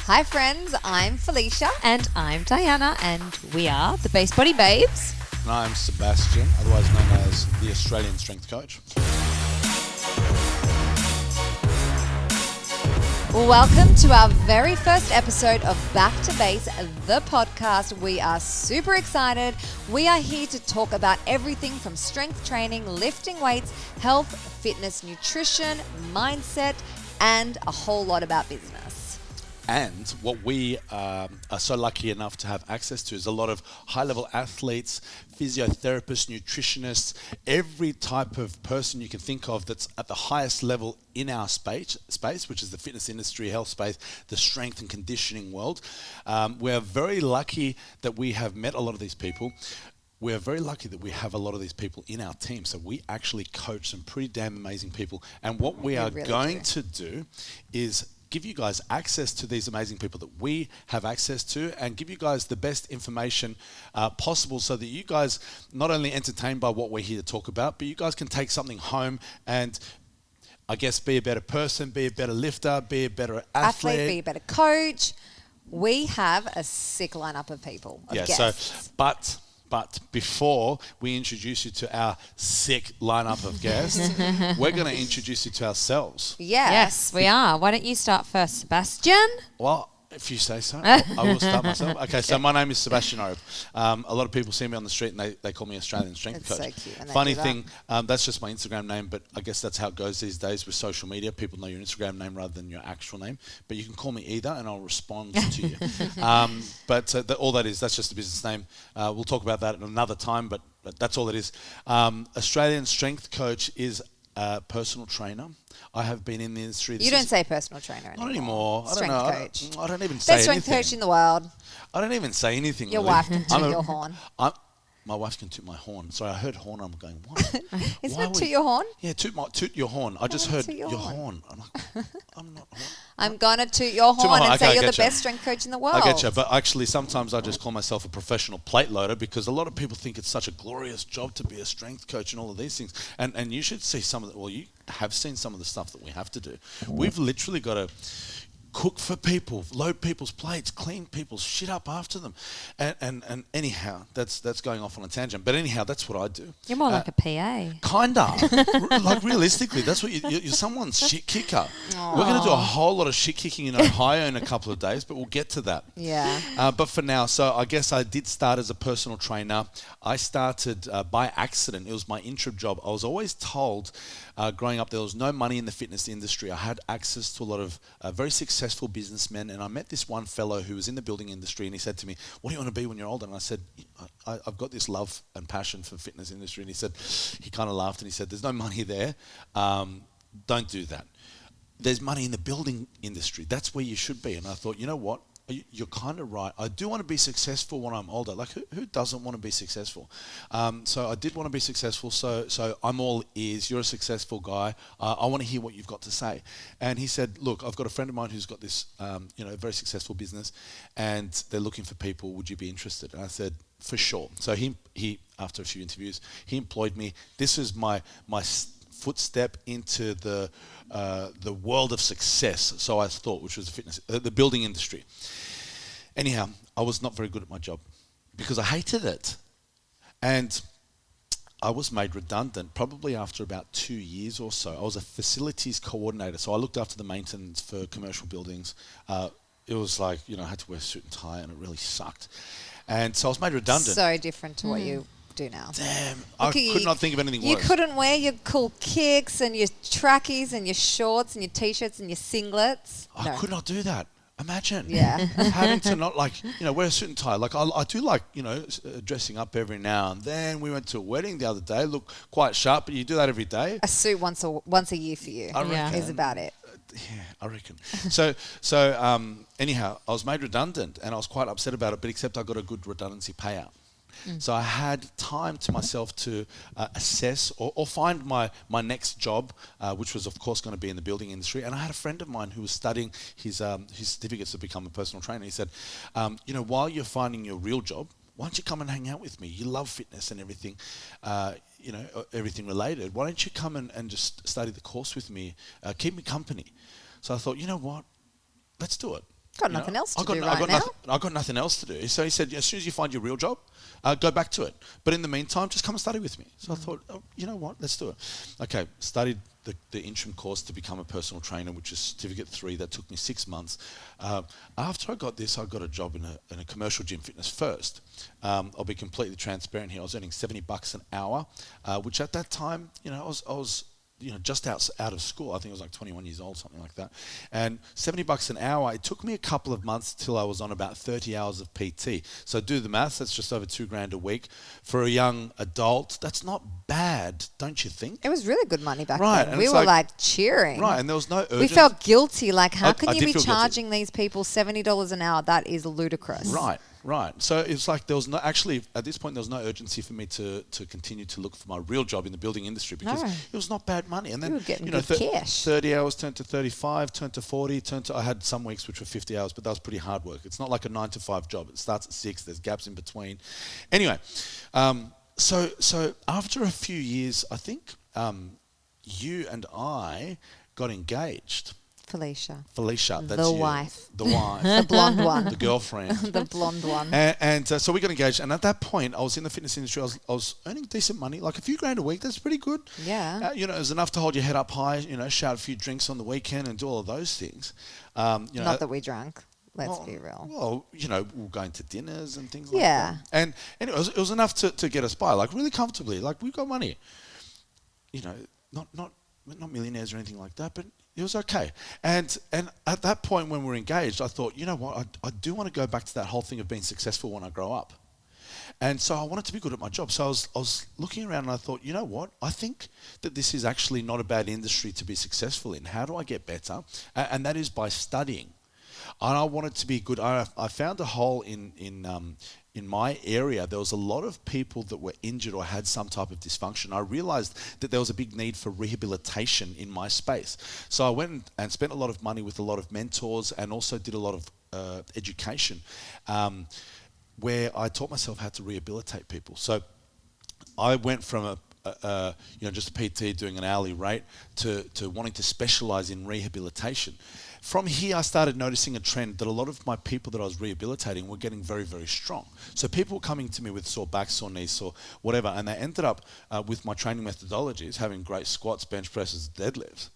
Hi friends, I'm Felicia. And I'm Diana, and we are the Base Body Babes. And I'm Sebastian, otherwise known as the Australian Strength Coach. Welcome to our very first episode of Back to Base, the podcast. We are super excited. We are here to talk about everything from strength training, lifting weights, health, fitness, nutrition, mindset, and a whole lot about business. And what we are so lucky enough to have access to is a lot of high-level athletes, physiotherapists, nutritionists, every type of person you can think of that's at the highest level in our space, which is the fitness industry, health space, the strength and conditioning world. We're very lucky that we have met a lot of these people. We're very lucky that we have a lot of these people in our team. So we actually coach some pretty damn amazing people. And what we are really going to do is give you guys access to these amazing people that we have access to and give you guys the best information possible so that you guys not only entertained by what we're here to talk about, but you guys can take something home and I guess be a better person, be a better lifter, be a better athlete, be a better coach. We have a sick lineup of people, of guests. But before we introduce you to our sick lineup of guests, we're going to introduce you to ourselves. Yes, we are. Why don't you start first, Sebastian? Well, if you say so, I will start myself. Okay, so my name is Sebastian. A lot of people see me on the street and they call me Australian Strength Coach. So cute. Funny thing, that's just my Instagram name, but I guess that's how it goes these days with social media. People know your Instagram name rather than your actual name. But you can call me either and I'll respond to you. All that is, that's just a business name. We'll talk about that at another time, but that's all it is. Australian Strength Coach is a personal trainer. I have been in the industry. You don't say personal trainer anymore. Not anymore. Strength I don't know. coach. I don't even say Best anything. strength coach in the world. I don't even say anything. Your really. wife can toot your horn. My wife can toot my horn. Sorry, I heard horn. I'm going, what? Isn't it toot your horn? Yeah, toot your horn. I just heard your horn. I'm like, I'm not. I'm going to toot your horn and say you're the best strength coach in the world. I get you. But actually, sometimes I just call myself a professional plate loader because a lot of people think it's such a glorious job to be a strength coach and all of these things. And you should see some of the, well, you have seen some of the stuff that we have to do. We've literally got to cook for people, load people's plates, clean people's shit up after them. And anyhow, that's going off on a tangent. But anyhow, that's what I do. You're more like a PA. Kinda. Like realistically, that's what you're someone's shit kicker. Aww. We're going to do a whole lot of shit kicking in Ohio in a couple of days, but we'll get to that. Yeah. But for now, so I guess I did start as a personal trainer. I started by accident. It was my interim job. I was always told growing up there was no money in the fitness industry. I had access to a lot of very successful businessmen, and I met this one fellow who was in the building industry, and he said to me, "What do you want to be when you're older?" And I said, I've got this love and passion for fitness industry. And he kind of laughed and he said, "There's no money there. Don't do that. There's money in the building industry. That's where you should be." And I thought, you know what? You're kind of right. I do want to be successful when I'm older. Like, who doesn't want to be successful? So I did want to be successful. So I'm all ears. You're a successful guy. I want to hear what you've got to say. And he said, "Look, I've got a friend of mine who's got this, very successful business, and they're looking for people. Would you be interested?" And I said, "For sure." So he after a few interviews, he employed me. This is my footstep into the world of success, so I thought, which was the building industry. Anyhow, I was not very good at my job because I hated it. And I was made redundant probably after about 2 years or so. I was a facilities coordinator, so I looked after the maintenance for commercial buildings. It was like, I had to wear a suit and tie, and it really sucked. And so I was made redundant. So different to what you do now. Damn, I could not think of anything worse. You couldn't wear your cool kicks and your trackies and your shorts and your t-shirts and your singlets. I could not do that. Imagine. Yeah. Having to not wear a suit and tie. Like I do like, dressing up every now and then. We went to a wedding the other day, look quite sharp, but you do that every day. A suit once a year for you is about it. Yeah, I reckon. So anyhow, I was made redundant and I was quite upset about it, but except I got a good redundancy payout. So I had time to myself to assess or find my next job, which was of course going to be in the building industry. And I had a friend of mine who was studying his certificates to become a personal trainer. He said, while you're finding your real job, why don't you come and hang out with me? You love fitness and everything, everything related. Why don't you come and just study the course with me? Keep me company. So I thought, you know what? Let's do it. Got nothing else to do right now. I got nothing else to do. So he said, as soon as you find your real job, go back to it. But in the meantime, just come and study with me. So I thought, you know what, let's do it. Okay, studied the interim course to become a personal trainer, which is Certificate 3. That took me 6 months. After I got this, I got a job in a commercial gym, Fitness First. I'll be completely transparent here. I was earning $70 an hour, which at that time, I was just out of school. I think I was like 21 years old, something like that. And $70 an hour, it took me a couple of months till I was on about 30 hours of PT. So do the maths, that's just over $2,000 a week. For a young adult, that's not bad, don't you think? It was really good money back Right, then. and We it's were like- cheering. Right, and there was no urgency. We felt guilty. How I can you did be feel guilty. charging these people $70 an hour? That is ludicrous. Right. So it's like there was no, actually, at this point, there was no urgency for me to continue to look for my real job in the building industry because it was not bad money. And then, You were getting good cash. 30 hours turned to 35, turned to 40, I had some weeks which were 50 hours, but that was pretty hard work. It's not like a 9 to 5 job. It starts at 6, there's gaps in between. Anyway, so after a few years, I think you and I got engaged. Felicia. That's The you. wife. The wife. The blonde one. The girlfriend. The blonde one. And so we got engaged. And at that point, I was in the fitness industry. I was earning decent money, like a few grand a week. That's pretty good. Yeah. It was enough to hold your head up high, shout a few drinks on the weekend and do all of those things. Not that we drank. Let's be real. Well, we were going to dinners and things like Yeah. that. And anyway, it was enough to get us by, really comfortably. We've got money. Not millionaires or anything like that, but it was okay. And at that point when we were engaged, I thought, you know what, I do want to go back to that whole thing of being successful when I grow up. And so I wanted to be good at my job. So I was looking around and I thought, you know what, I think that this is actually not a bad industry to be successful in. How do I get better? And that is by studying. And I wanted to be good. I found a hole in my area. There was a lot of people that were injured or had some type of dysfunction. I realized that there was a big need for rehabilitation in my space. So I went and spent a lot of money with a lot of mentors and also did a lot of education where I taught myself how to rehabilitate people. So I went from just a PT doing an hourly rate to wanting to specialize in rehabilitation. From here, I started noticing a trend that a lot of my people that I was rehabilitating were getting very, very strong. So people were coming to me with sore backs, sore knees, or whatever, and they ended up with my training methodologies having great squats, bench presses, deadlifts.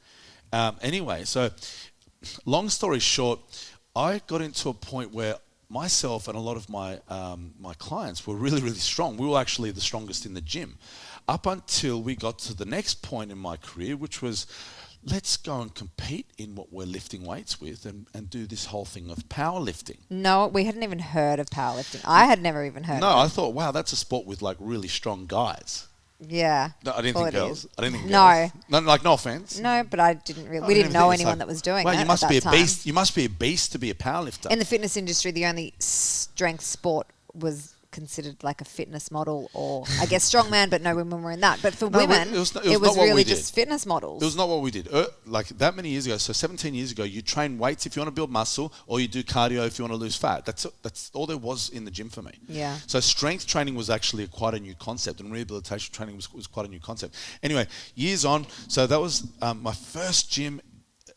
Anyway, so long story short, I got into a point where myself and a lot of my clients were really, really strong. We were actually the strongest in the gym up until we got to the next point in my career, which was, let's go and compete in what we're lifting weights with and do this whole thing of powerlifting. No, we hadn't even heard of powerlifting. I had never even heard of it. No, I thought, wow, that's a sport with really strong guys. Yeah. No, I didn't think girls. I didn't think no. girls. No offense. No, but I didn't really. We didn't know anyone that was doing it. You must at be that a time. beast. You must be a beast to be a powerlifter. In the fitness industry, the only strength sport was considered like a fitness model, or I guess strongman, but no women were in that. But for women, it was really just fitness models. It was not what we did. That many years ago, so 17 years ago, you train weights if you want to build muscle, or you do cardio if you want to lose fat. That's all there was in the gym for me. Yeah. So strength training was actually quite a new concept, and rehabilitation training was quite a new concept. Anyway, years on, so that was my first gym.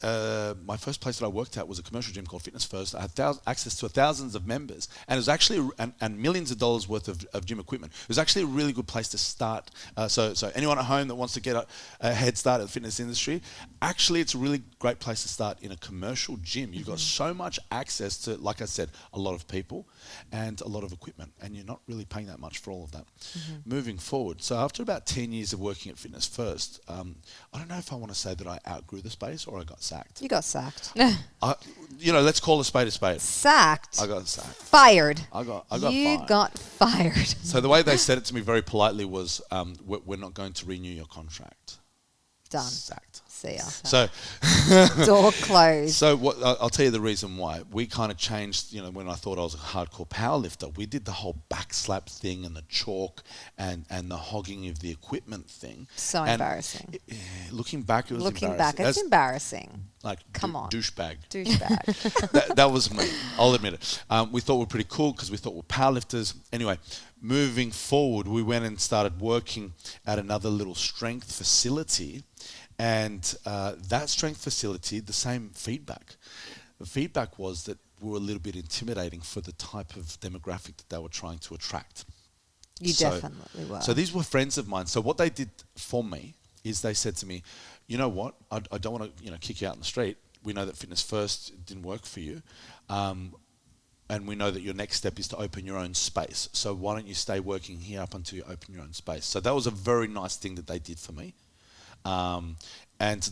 My first place that I worked at was a commercial gym called Fitness First. I had access to thousands of members, and it was actually and millions of dollars worth of gym equipment. It was actually a really good place to start. So anyone at home that wants to get a head start at the fitness industry, actually it's a really great place to start in a commercial gym. You've got so much access to, like I said, a lot of people and a lot of equipment, and you're not really paying that much for all of that. Moving forward, so after about 10 years of working at Fitness First, I don't know if I want to say that I outgrew the space or I got sacked. You got sacked. Let's call a spade a spade. Sacked. I got sacked. Fired. I got You fired. got fired. So the way they said it to me very politely was, we're not going to renew your contract. Done. Sacked. See ya. So Door closed. So I'll tell you the reason why. We kind of changed, when I thought I was a hardcore powerlifter, we did the whole back slap thing and the chalk and the hogging of the equipment thing. So embarrassing. Looking back, it was Looking embarrassing. back, it's embarrassing. Like, come on. Douchebag. Douchebag. that was me. I'll admit it. We thought we were pretty cool because we thought we're powerlifters. Anyway, moving forward, we went and started working at another little strength facility. And that strength facility, the same feedback. The feedback was that were a little bit intimidating for the type of demographic that they were trying to attract. You definitely were. So these were friends of mine. So what they did for me is they said to me, you know what, I don't want to kick you out in the street. We know that Fitness First didn't work for you. And we know that your next step is to open your own space. So why don't you stay working here up until you open your own space? So that was a very nice thing that they did for me. And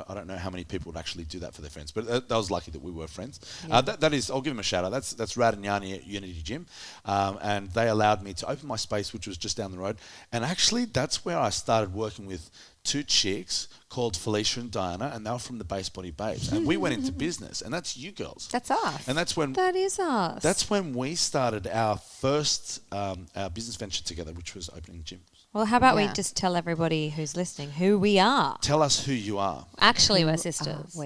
I don't know how many people would actually do that for their friends, but that was lucky that we were friends. Yeah. That is, I'll give them a shout out. That's Rad and Yanni at Unity Gym. And they allowed me to open my space, which was just down the road. And actually, that's where I started working with two chicks called Felicia and Diana, and they were from the Base Body Babes. And we went into business, and that's you girls. That's us. And that's when That is us. that's when we started our first our business venture together, which was opening gyms. Well, how about we Yeah. just tell everybody who's listening who we are? Tell us who you are. Actually, we're sisters.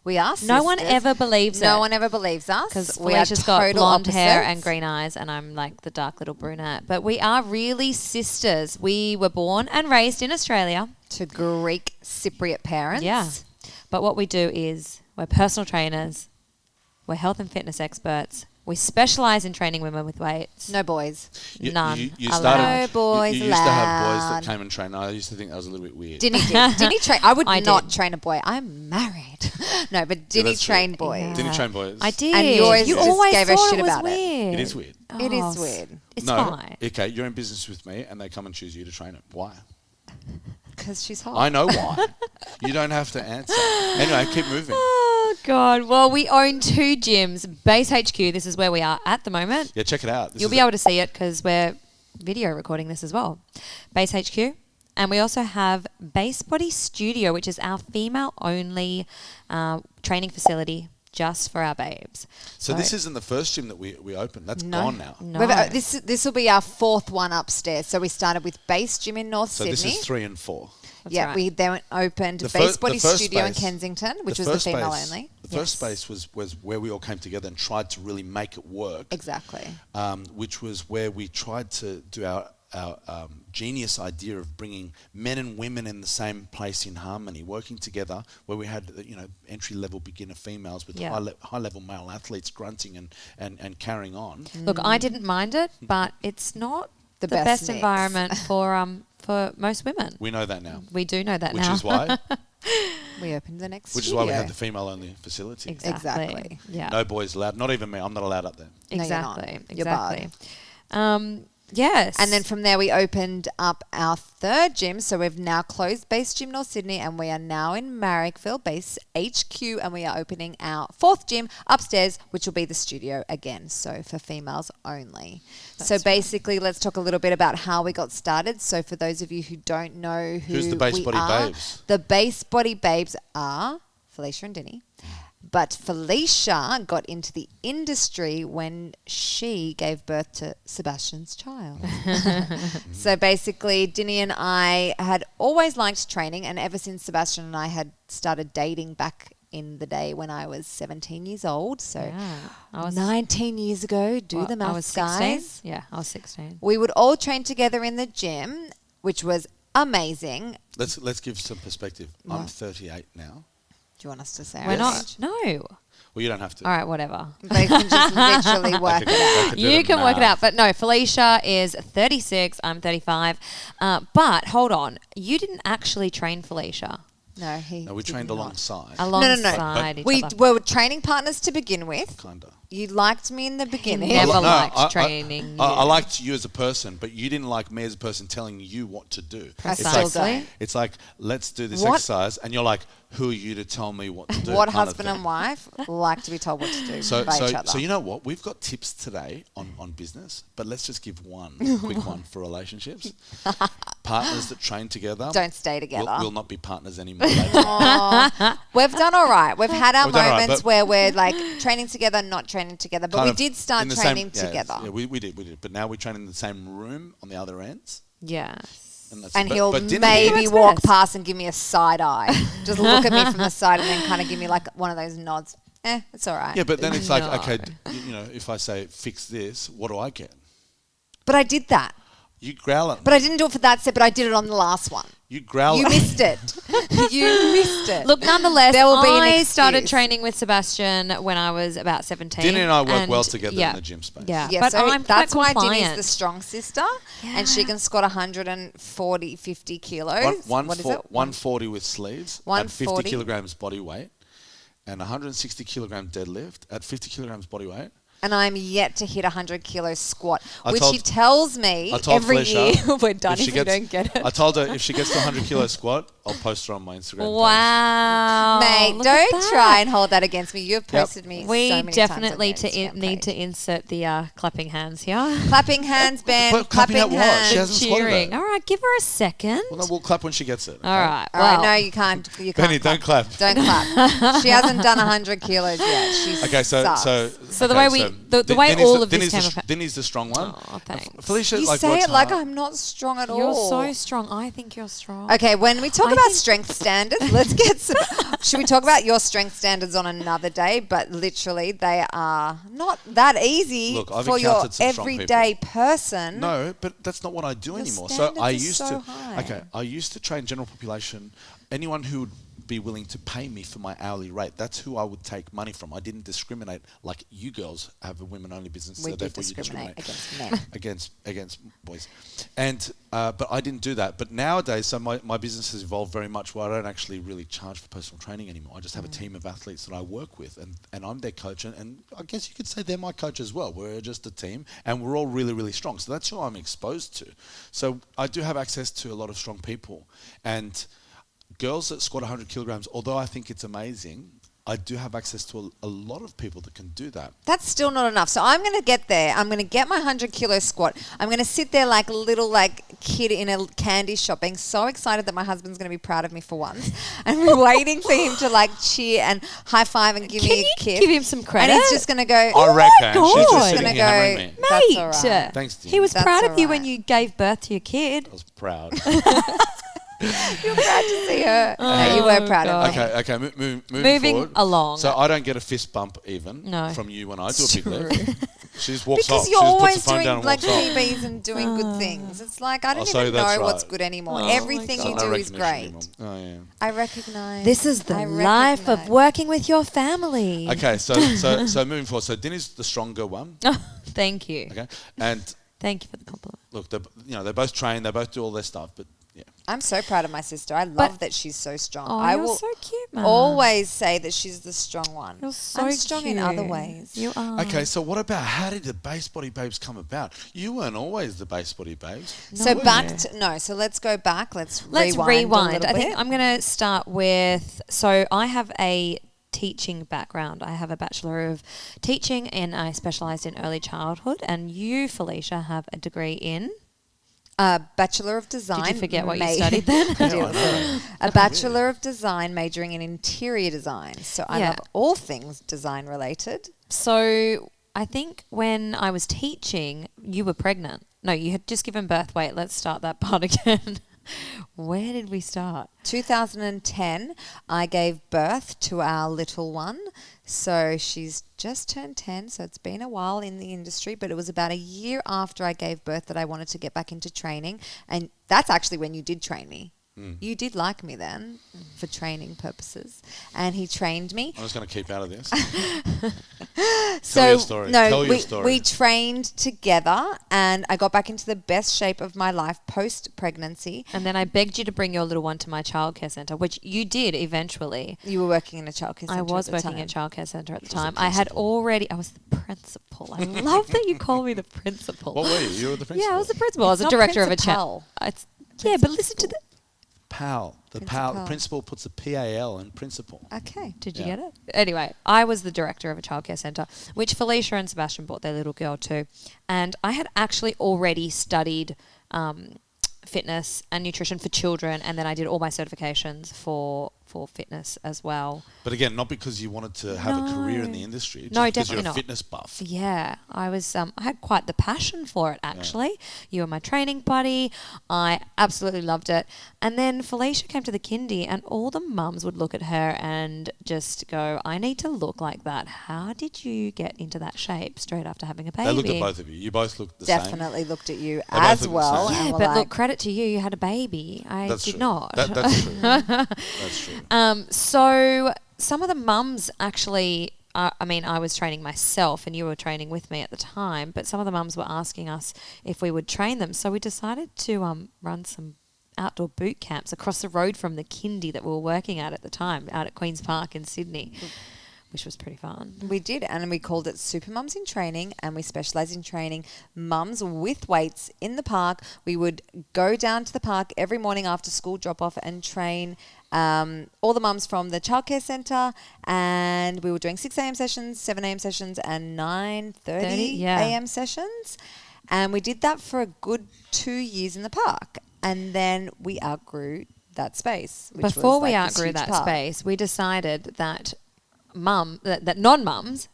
We are sisters. No one ever believes it. No one ever believes us. Because we are Felicia's got total blonde hair opposites. and green eyes, and I'm like the dark little brunette. But we are really sisters. We were born and raised in Australia. To Greek Cypriot parents. Yeah. But what we do is we're personal trainers. We're health and fitness experts. We specialise in training women with weights. No boys. None You allowed. started. No boys you used to have boys allowed. that came and trained. I used to think that was a little bit weird. Didn't he train? I would I not did. train a boy. I'm married. No, but did he that's true. train boys? Yeah. Didn't you train boys? I did. And you always you just always gave a thought shit it was about it. weird. It is weird. It is Oh, weird. It's no. fine. Okay, you're in business with me, and they come and choose you to train it. Why? Because she's hot. I know why. You don't have to answer. Anyway, keep moving. Oh, God. Well, we own two gyms. Base HQ, this is where we are at the moment. Yeah, check it out. This You'll is be able to see it because we're video recording this as well. Base HQ. And we also have Base Body Studio, which is our female-only training facility just for our babes. So this isn't the first gym that we opened. That's No. gone now. No. This will be our fourth one upstairs. So we started with Base Gym in North So Sydney. this is 3 and 4. That's Yeah, right. we then opened The Base fir- Body the first Studio in space- Kensington, which was the female only. The first space was where we all came together and tried to really make it work. Exactly. Which was where we tried to do our genius idea of bringing men and women in the same place in harmony, working together, where we had entry-level beginner females with Yeah. high-level male athletes grunting and carrying on. Look, I didn't mind it, but it's not the best best mix. environment for most women. We know that now, We do know that which now. is why We opened the next which is studio. why we have the female-only facility. Exactly. Yeah. No boys allowed. Not even me. I'm not allowed up there. No, you're not. Exactly. You're barred. Exactly. Yes. And then from there, we opened up our third gym. So we've now closed Base Gym North Sydney, and we are now in Marrickville, Base HQ, and we are opening our fourth gym upstairs, which will be the studio again. So for females only. So basically, let's talk a little bit about how we got started. So for those of you who don't know Who's the Base we Body are, Babes? The Base Body Babes are Felicia and Dinny. But Felicia got into the industry when she gave birth to Sebastian's child. So basically, Dinny and I had always liked training, and ever since Sebastian and I had started dating back in the day when I was 17 years old, so Yeah. I was 19 years ago, do the I maths, was 16. guys. Yeah, I was 16. We would all train together in the gym, which was amazing. Let's give some perspective. I'm 38 now. Do you want us to say We're our not. age? No. Well, you don't have to. All right, whatever. They can just literally work it out. They could do You the can work it math. out. But no, Felicia is 36. I'm 35. But hold on. You didn't actually train Felicia No, No, we did trained not. alongside. alongside each We other. were training partners to begin with. Kinda. You liked me in the beginning. never No, liked training I you. liked you as a person, but you didn't like me as a person telling you what to do. Precisely. It's like, let's do this What- exercise, and you're like, who are you to tell me what to do? What kind of husband thing. and wife like to be told what to do by each other. So you know what? We've got tips today on business, but let's just give one quick one for relationships. Partners that train together Don't stay together. will not be partners anymore. later. We've done all right. We've had our We've done all right, moments but- where we're like training together, not training together. But Kind we of did start in the training same- yeah, together. Yeah, we did. But now we train in the same room on the other ends. Yes. That's And it. he'll But Dinny- maybe That's walk best. past and give me a side eye. Just look at me from the side and then kind of give me like one of those nods. It's all right. Yeah, but then it's like, No. okay, if I say fix this, what do I get? But I did that. You growl at me. But I didn't do it for that set, but I did it on the last one. You growl You at me. missed it. You missed it. Look, nonetheless, There will be an I started excuse. training with Sebastian when I was about 17. Dinny and I work well together in the gym space. Yeah, Yeah, but so I'm that's quite why compliant. Dinny's the strong sister, and she can squat 140, 50 kilos. What is it? 140 with sleeves, at 140. 50 kilograms body weight, and 160 kilogram deadlift at 50 kilograms body weight. And I'm yet to hit 100 kilo squat, I which told- he tells me I told every Felicia, year we're done she if you don't get it. I told her if she gets to 100 kilo squat, I'll post her on my Instagram page. Wow. Mate, look at don't that. try and hold that against me. You've posted me We so many definitely times on your Instagram need to page. insert the clapping hands here. Clapping hands, Ben. But clapping Clapping at what? hands. She hasn't squatted Cheering. it. All right, give her a second. Well, no, we'll clap when she gets it. All right. All right, well, no, you can't. You can't. Benny, don't clap. Don't clap. She hasn't done 100 kilos yet. She's Okay, so So the way we- the way Denny's all of this Denny's came the, about- Denny's the strong one. Oh, thanks. Felicia, you like, say works it like hard. I'm not strong at You're all. so strong. I think you're strong. Okay, when we talk I about think- strength standards, let's get some. Should we talk about your strength standards on another day? But literally, they are not that easy Look, I've for your encountered some strong everyday person. No, but that's not what I do Your anymore. So standards I are used so to. high. Okay, I used to train general population. Anyone who would be willing to pay me for my hourly rate. That's who I would take money from. I didn't discriminate like you girls have a women-only business. We so do therefore you discriminate discriminate against men. against boys, and but I didn't do that. But nowadays, so my business has evolved very much where I don't actually really charge for personal training anymore. I just have a team of athletes that I work with, and I'm their coach, and I guess you could say they're my coach as well. We're just a team, and we're all really, really strong. So that's who I'm exposed to. So I do have access to a lot of strong people, and girls that squat 100 kilograms, although I think it's amazing, I do have access to a lot of people that can do that. That's still not enough. So I'm going to get there. I'm going to get my 100 kilo squat. I'm going to sit there like a little kid in a candy shop being so excited that my husband's going to be proud of me for once. And we're waiting for him to cheer and high five and give me a kiss. Give him some credit? And he's just going to go, I reckon. She's just God. sitting Gonna here hammering me. go, That's all Mate, right. Thanks, Dean. he was That's proud all of you when right. you gave birth to your kid. I was proud. You're proud to see her. No, you were proud of me. Okay. Moving Moving forward. along. So I don't get a fist bump even No. from you when I do a big True. lift. She just walks Because off. you're She just always puts the phone down doing and walks off. PBs and doing good things. It's like I don't so even know that's what's right. good anymore. Oh Everything my you God. No do is recognition great. anymore. Oh, yeah. I recognize. This is the I life of recognize. working with your family. Okay, so moving forward. So Dinny's the stronger one. Oh, thank you. Okay, and Thank you for the compliment. look, they both train, they both do all their stuff, but yeah. I'm so proud of my sister. I love that she's so strong. Oh, I you're will so cute, man. always say that she's the strong one. You're so I'm strong in other cute. ways. You are. Okay, so what about how did the Base Body Babes come about? You weren't always the Base Body Babes. So No. so let's go back. Let's Let's rewind. rewind. A little I think bit. I'm going to start with. So I have a teaching background. I have a Bachelor of Teaching and I specialised in early childhood. And you, Felicia, have a degree in. Bachelor of Design. Did you forget what you studied then? I did. Yeah, I know. A Bachelor of Design majoring in interior design. So I Yeah. love all things design related. So I think when I was teaching, you were pregnant. No, you had just given birth. Wait, let's start that part again. Where did we start? 2010, I gave birth to our little one. So she's just turned 10, so it's been a while in the industry, but it was about a year after I gave birth that I wanted to get back into training. And that's actually when you did train me. You did like me then for training purposes. And he trained me. I'm just going to keep out of this. So your story. no, Tell your we, story. we trained together, and I got back into the best shape of my life post pregnancy. And then I begged you to bring your little one to my childcare centre, which you did eventually. You were working in a childcare centre. I was at the working time. at childcare centre at the was time. the I had principal. I was the principal. I love that you call me the principal. What were you? You were the principal. Yeah, I was the principal. I was It's a not director of a principal. chat. Yeah, but listen to the. PAL. The Principal. principal puts a PAL in principal. Okay. Did you Yeah. get it? Anyway, I was the director of a childcare centre, which Felicia and Sebastian brought their little girl to. And I had actually already studied fitness and nutrition for children, and then I did all my certifications for for fitness as well. But again, not because you wanted to have a career in the industry, just No, because definitely you're a not. fitness buff. Yeah, I was. I had quite the passion for it, actually. You were my training buddy. I absolutely loved it. And then Felicia came to the kindy, and all the mums would look at her and just go, "I need to look like that. How did you get into that shape straight after having a baby?" They looked at both of you. You both looked the same. Definitely looked at you both as look the well. same. and Yeah, were but like, look, credit to you. You had a baby. I That's did true. not. That's true. That's true. So some of the mums actually, I was training myself and you were training with me at the time, but some of the mums were asking us if we would train them. So we decided to run some outdoor boot camps across the road from the kindy that we were working at the time, out at Queen's Park in Sydney, which was pretty fun. We did, and we called it Super Mums in Training, and we specialise in training mums with weights in the park. We would go down to the park every morning after school drop-off and train all the mums from the childcare centre, and we were doing 6 a.m. sessions, 7 a.m. sessions, and 9:30 a.m. sessions. And we did that for a good 2 years in the park, and then we outgrew that space. Which Before was we like this outgrew huge that park. space, we decided that that non-mums,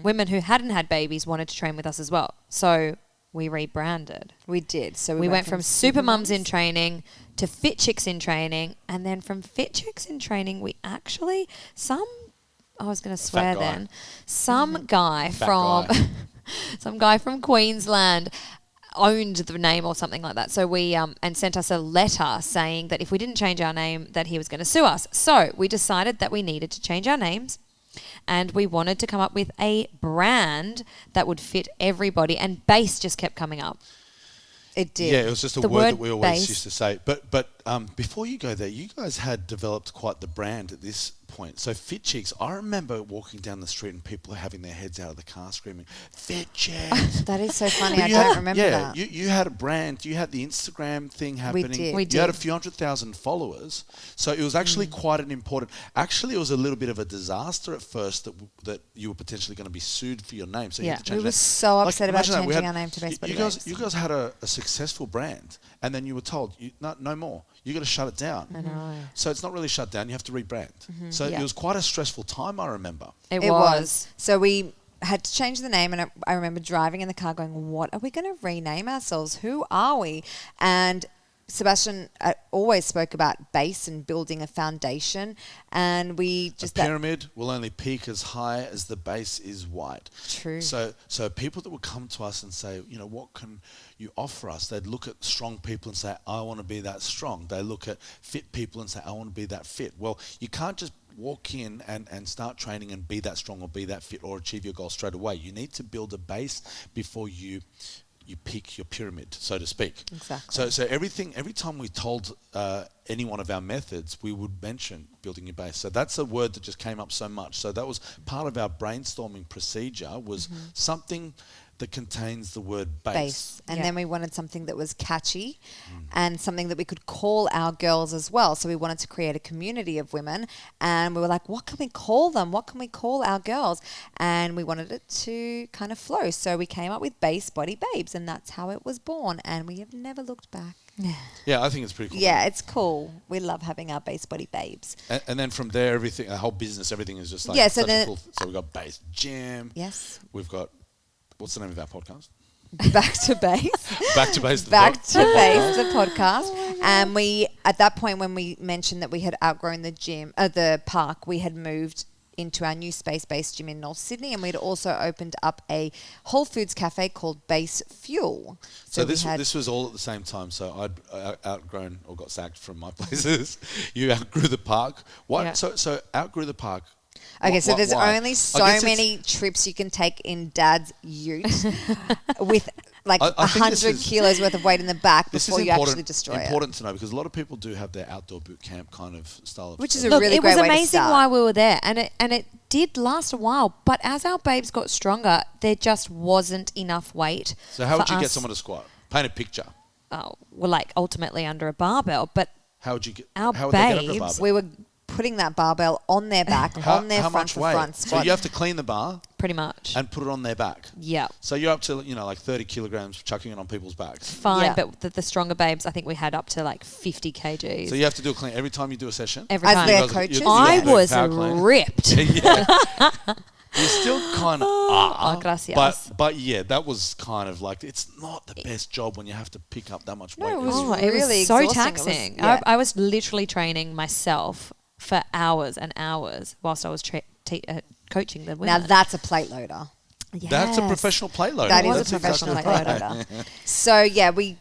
women who hadn't had babies, wanted to train with us as well. So we rebranded. We did. So We went from Super Mums in Mums. training to Fit Chicks in Training, and then from Fit Chicks in Training, we actually I was going to swear guy. then, some guy Fat from guy. some guy from Queensland owned the name or something like that. So we and sent us a letter saying that if we didn't change our name, that he was going to sue us. So we decided that we needed to change our names. And we wanted to come up with a brand that would fit everybody. And base just kept coming up. It did. Yeah, it was just a The word that word we always base. used to say. But before you go there, you guys had developed quite the brand at this point. So Fit Chicks, I remember walking down the street and people are having their heads out of the car screaming, "Fit Chicks!" That is so funny. But I you don't had- remember yeah, that. you had a brand. You had the Instagram thing happening. did. We You had a did. few 100,000 followers. So it was actually quite an important... Actually, it was a little bit of a disaster at first that you were potentially going to be sued for your name. So you Yeah. had to change We were that. so upset about imagine that. We changing had- our name to Base Body you guys, Babes. you guys had a successful brand, and then you were told, no more. You got to shut it down. I know. So it's not really shut down. You have to rebrand. So Yeah. it was quite a stressful time, I remember. It It was. was. So we had to change the name, and I remember driving in the car going, what are we going to rename ourselves? Who are we? And Sebastian always spoke about base and building a foundation, and we just... A pyramid will only peak as high as the base is wide. True. So people that would come to us and say, what can you offer us? They'd look at strong people and say, I want to be that strong. They look at fit people and say, I want to be that fit. Well, you can't just walk in and start training and be that strong or be that fit or achieve your goal straight away. You need to build a base before you peak your pyramid, so to speak. Exactly. So every time we told any one of our methods, we would mention building your base. So that's a word that just came up so much. So that was part of our brainstorming procedure, was something that contains the word base. And Yeah. then we wanted something that was catchy and something that we could call our girls as well. So we wanted to create a community of women, and we were like, what can we call them? What can we call our girls? And we wanted it to kind of flow. So we came up with Base Body Babes, and that's how it was born, and we have never looked back. Yeah, I think it's pretty cool. Yeah, it's cool. We love having our Base Body Babes. And then from there, everything, our whole business, everything is just like Yeah, so such a then- cool. So we've got Base Gym. Yes. We've got, what's the name of our podcast? Back to Base. Back to Base. Back to Base, the podcast. And we, at that point, when we mentioned that we had outgrown the gym, the park, we had moved into our new space-based gym in North Sydney, and we'd also opened up a Whole Foods cafe called Base Fuel. So we had- this was all at the same time. So I'd outgrown or got sacked from my places. You outgrew the park. What? Yeah. So outgrew the park. Okay, so there's why? only I so guess it's- many trips you can take in Dad's ute with like I think this 100 is- kilos worth of weight in the back This before is you actually destroy important to know, because a lot of people do have their outdoor boot camp kind of style of Which is stuff. a Look, really it great was way to amazing start. while we were there, and it did last a while. But as our babes got stronger, there just wasn't enough weight. So how for would you get us- someone to squat? Paint a picture. Well, like ultimately under a barbell, but How would you get? Our how would they get under a babes, barbell? We were putting that barbell on their back, on their how front much for weight? front So squat. you have to clean the bar. Pretty much. and put it on their back. Yeah. So you're up to, like 30 kilograms chucking it on people's backs. Fine, Yeah. but the stronger babes, I think we had up to like 50 kgs. So you have to do a clean every time you do a session. Every As time. their You guys- coaches? you I do a was power clean. ripped. Yeah. You still kind of are. Oh, gracias. But yeah, that was kind of like, it's not the best job when you have to pick up that much weight. it was Oh, really it was so exhausting. taxing. It was- yeah. I was literally training myself for hours and hours whilst I was coaching the Now women. that's a plate loader. That's a Yes. professional plate loader. That is That's a professional exactly plate right. loader. So yeah, we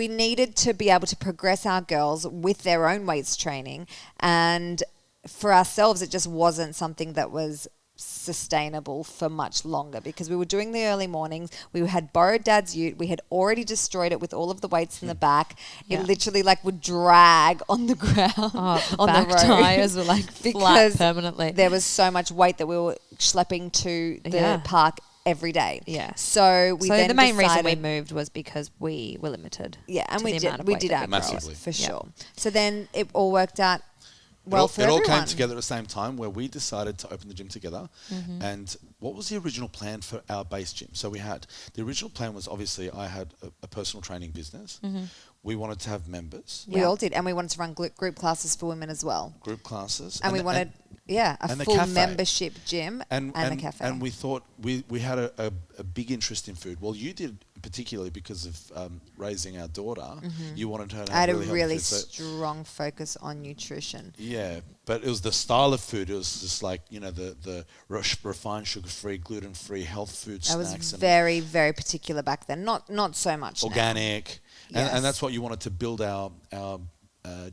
needed to be able to progress our girls with their own weights training, and for ourselves, it just wasn't something that was sustainable for much longer because we were doing the early mornings. We had borrowed Dad's ute. We had already destroyed it with all of the weights in the back. Yeah. It literally like would drag on the ground the on back the road tires were like flat because permanently. there was so much weight that we were schlepping to the Yeah. park every day. Yeah. So we So then the main reason we decided- moved was because we were limited. yeah, and to we the amount did of we weight did that our could growth Massively. for Yeah. sure. So then it all worked out well for It all everyone. came together at the same time where we decided to open the gym together. Mm-hmm. And what was the original plan for our base gym? So the original plan was obviously I had a personal training business. We wanted to have members, We Yeah. all did, and we wanted to run group classes for women as well. group classes. And we wanted a and the full cafe. membership gym and a cafe. And we thought we had a big interest in food. Well, you did particularly because of raising our daughter. You wanted her to Mm-hmm. I have had a really really healthy food. So- strong focus on nutrition. yeah, but it was the style of food. It was just like, the refined, sugar-free, gluten-free, health food I was snacks. and very, very particular back then. Not so much now. organic, Yes. and that's what you wanted to build our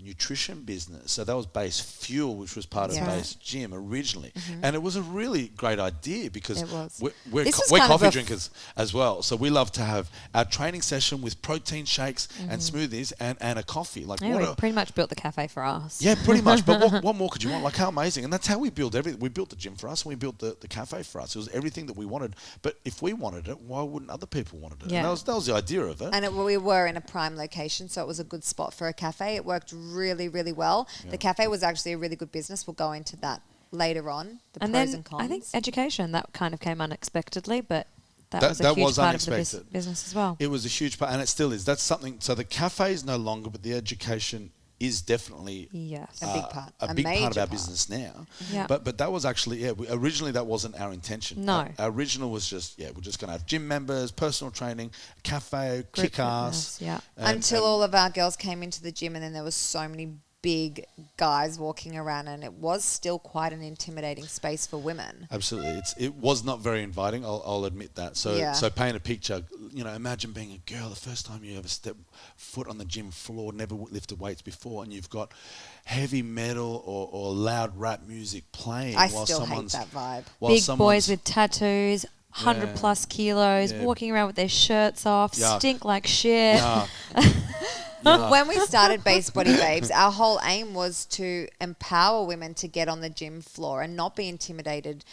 nutrition business. So that was Base Fuel, which was part of Yeah. Base Gym originally, and it was a really great idea because It was. we're This is we're kind of coffee a drinkers as well. So we love to have our training session with protein shakes and smoothies and a coffee. Like Yeah, what we a, pretty much built the cafe for us. yeah, pretty much. But what more could you want? Like how amazing. And that's how we built everything. We built the gym for us and we built the cafe for us. It was everything that we wanted. But if we wanted it, why wouldn't other people want it? Yeah. And that was the idea of it. And we were in a prime location, so it was a good spot for a cafe. It worked really, really well. The cafe was actually a really good business. We'll go into that later on, the And pros then and cons. I think education, that kind of came unexpectedly, but that That- was a that huge was part of the unexpected. business as well. It was a huge part, and it still is. That's something. So the cafe is no longer, but the education is definitely Yes. A big part, a a big part of major our part. business now. Yeah. But that was actually originally that wasn't our intention. No. Our original was just we're just going to have gym members, personal training, cafe, Group kick ass. fitness, yeah. Until all of our girls came into the gym, and then there was so many big guys walking around, and it was still quite an intimidating space for women. Absolutely, it was not very inviting. I'll admit that. So Yeah. so paint a picture. Imagine being a girl, the first time you ever step foot on the gym floor, never lifted weights before, and you've got heavy metal or loud rap music playing I while still hate someone's that vibe. while Big boys someone's- with tattoos, 100 Yeah. plus kilos, Yeah. walking around with their shirts off, Yuck. stink like shit. Yuck. Yuck. When we started Base Body Babes, our whole aim was to empower women to get on the gym floor and not be intimidated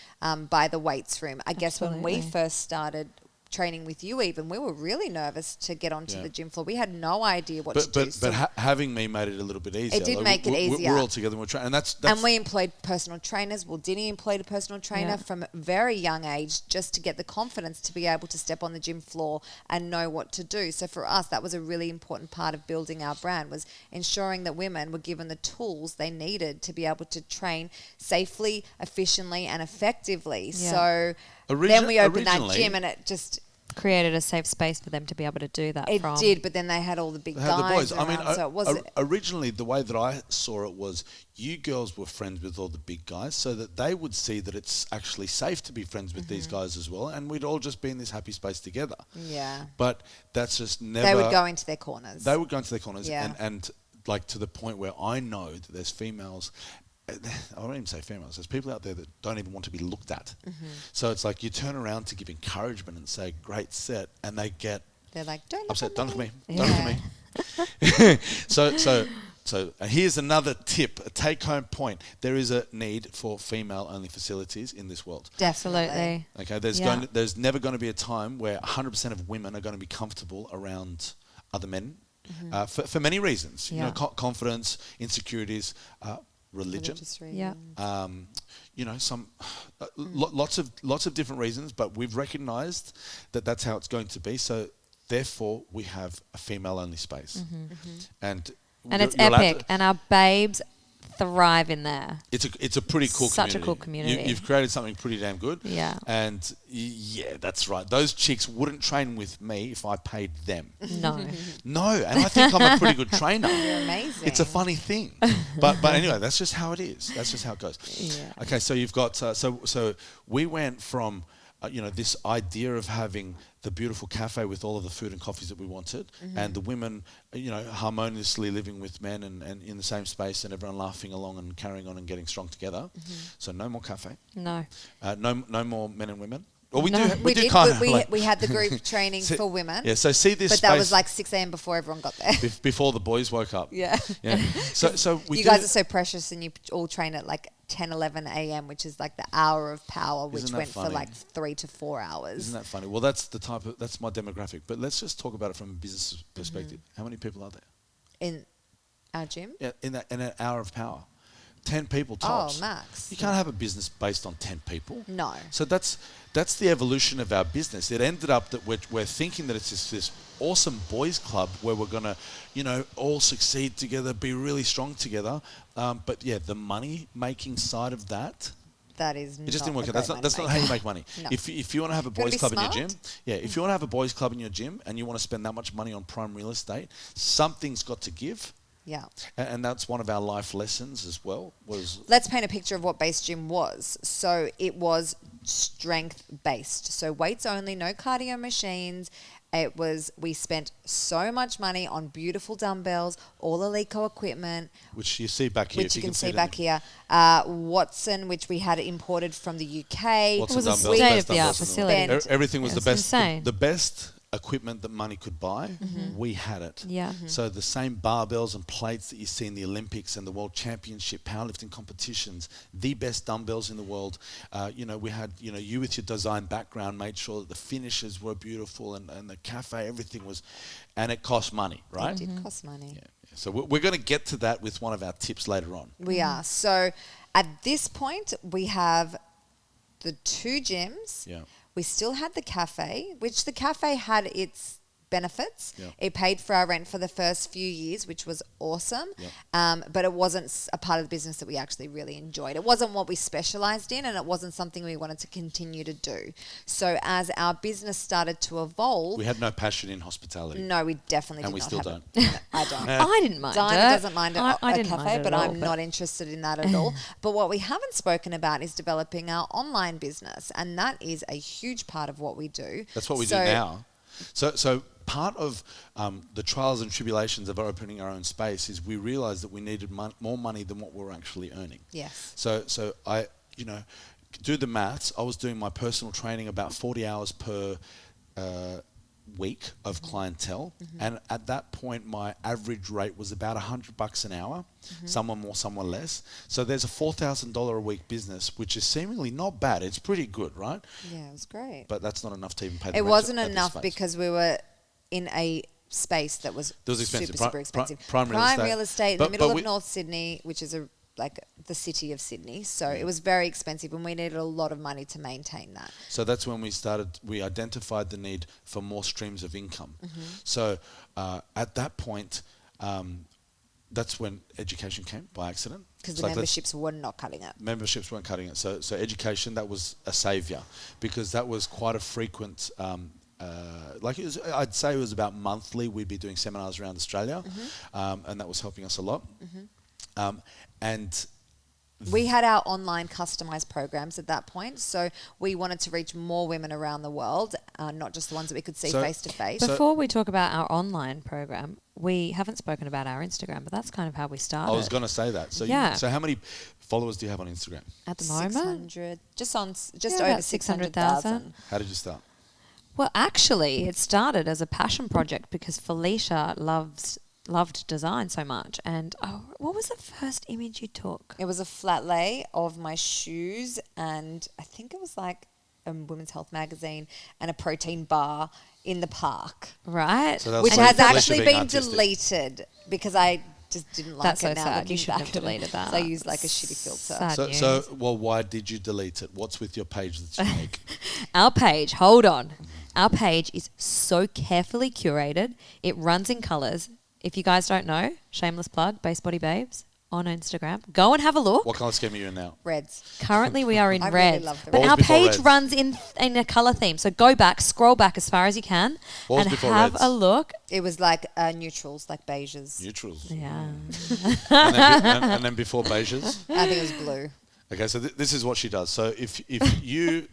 by the weights room. I guess when we Absolutely. first started training with you, even we were really nervous to get onto the gym floor. We had no idea what to do. But having me made it a little bit easier. It did make it easier. We're all together and we're trying, and that's and we employed personal trainers. Well, Dinny employed a personal trainer Yeah. from a very young age just to get the confidence to be able to step on the gym floor and know what to do. So for us, that was a really important part of building our brand, was ensuring that women were given the tools they needed to be able to train safely, efficiently, and effectively. Yeah. So then we opened that originally- gym, and it just... Created a safe space for them to be able to do that It from. did, but then they had all the big They had the guys boys. I mean, around, so it was... originally the way that I saw it was you girls were friends with all the big guys, so that they would see that it's actually safe to be friends with these guys as well, and we'd all just be in this happy space together. yeah. But that's just never. They would go into their corners. They would go into their corners, Yeah. and like to the point where I know that there's females. I don't even say females. There's people out there that don't even want to be looked at. So it's like you turn around to give encouragement and say, "Great set," and they get They're like, don't look upset. at Don't look me. at me. Don't look at me. So here's another tip, a take-home point. There is a need for female-only facilities in this world. Absolutely. Okay, Yeah. there's never going to be a time where 100% of women are going to be comfortable around other men for many reasons. Yeah. Confidence, insecurities. religion. Religious reasons. Yeah. You know, lots of different reasons, but we've recognised that that's how it's going to be. So therefore, we have a female-only space, and it's you're allowed epic, and our babes thrive in there. It's a pretty cool Such community. a cool community. You've created something pretty damn good. Yeah. And yeah, that's right. Those chicks wouldn't train with me if I paid them. No. No, and I think I'm a pretty good trainer. You're amazing. It's a funny thing, but anyway, that's just how it is. That's just how it goes. Yeah. Okay, so you've got so we went from this idea of having the beautiful cafe with all of the food and coffees that we wanted, and the women harmoniously living with men and in the same space, and everyone laughing along and carrying on and getting strong together. So no more cafe. No. No more men and women. Well, we No. do. We do did. kind of We had the group training for women. Yeah. So see this. But space that was like 6 a.m. before everyone got there. before the boys woke up. Yeah. Yeah. So we. You guys are so precious, and you all train at like 10, 11 a.m., which is like the hour of power, which Isn't that went for funny? like 3 to 4 hours. Isn't that funny? Well, that's my demographic. But let's just talk about it from a business perspective. How many people are there? In our gym? Yeah, in an hour of power, 10 people tops. Oh, max. You can't have a business based on 10 people. No. So that's the evolution of our business. It ended up that we're thinking that it's this awesome boys club where we're gonna, all succeed together, be really strong together. But yeah, the money making side of that. That is It just didn't work out. That's not how you make money. No. If you want to have a boys be club in your smart. gym, if you want to have a boys club in your gym and you want to spend that much money on prime real estate, something's got to give. Yeah. And that's one of our life lessons as well. Let's paint a picture of what Base Gym was. So it was strength based. So weights only, no cardio machines. We spent so much money on beautiful dumbbells, all Eleiko equipment. Which you see back here. Which you can see it back here. Watson, which we had imported from the UK. Watson It was a dumbbells, best state-of-the-art dumbbells in the world. facility. Everything was the It's best. insane. The best equipment that money could buy, we had it. Yeah. So the same barbells and plates that you see in the Olympics and the World Championship powerlifting competitions, the best dumbbells in the world. We had, you with your design background made sure that the finishes were beautiful and the cafe, everything was, and it cost money, right? It did cost money. Yeah. So we're going to get to that with one of our tips later on. We are. So at this point, we have the 2 gyms. Yeah. We still had the cafe, which the cafe had its benefits. Yeah. It paid for our rent for the first few years, which was awesome. Yeah. But it wasn't a part of the business that we actually really enjoyed. It wasn't what we specialized in, and it wasn't something we wanted to continue to do. So as our business started to evolve... We had no passion in hospitality. No, we definitely And did we not still have don't. it. I don't. I didn't mind Dinah it. doesn't mind I a didn't mind cafe, it but at all, I'm not interested in that at all. But what we haven't spoken about is developing our online business, and that is a huge part of what we do. That's what we do now. So part of the trials and tribulations of opening our own space is we realized that we needed more money than what we were actually earning. Yes. So I, do the maths. I was doing my personal training about 40 hours per week of clientele, and at that point my average rate was about $100 an hour, someone more, someone less. So there's a $4,000 a week business, which is seemingly not bad. It's pretty good, right? Yeah, it was great. But that's not enough to even pay the It rent wasn't at this enough space. because we were in a space that was expensive. super expensive. Prime real estate. in the middle But of North Sydney, which is like the city of Sydney. So it was very expensive, and we needed a lot of money to maintain that. So that's when we identified the need for more streams of income. So at that point, that's when education came by accident. Because It's the like, memberships were not cutting it. memberships weren't cutting it. So education, that was a savior, because that was quite a frequent. I'd say it was about monthly. We'd be doing seminars around Australia, and that was helping us a lot. And We had our online customized programs at that point, so we wanted to reach more women around the world, not just the ones that we could see So- face to face. Before we talk about our online program, we haven't spoken about our Instagram, but that's kind of how we started. I was going to say that. So Yeah. so how many followers do you have on Instagram? At the moment, 600, just Yeah, over about 600,000. How did you start? well, actually, it started as a passion project because Felicia loved design so much. And what was the first image you took? It was a flat lay of my shoes, and I think it was like a Women's Health magazine and a protein bar in the park, Right. So that was which like has Felicia actually being been artistic. deleted because I just didn't like That's it so now. sad. Looking You shouldn't back have at it. deleted that. So I used like a shitty filter. Sad So, news. well, why did you delete it? What's with your page that's unique? Our page, hold on. Our page is so carefully curated. It runs in colours. If you guys don't know, shameless plug, Base Body Babes on Instagram. Go and have a look. What colour scheme are you in now? Reds. Currently, we are in I really red. love the But What was our before page reds? runs in a colour theme. So go back, scroll back as far as you can, What was and before have reds? a look. It was like neutrals, like beiges. Neutrals. Yeah. And then before beiges. I think it was blue. Okay, so this is what she does. So if you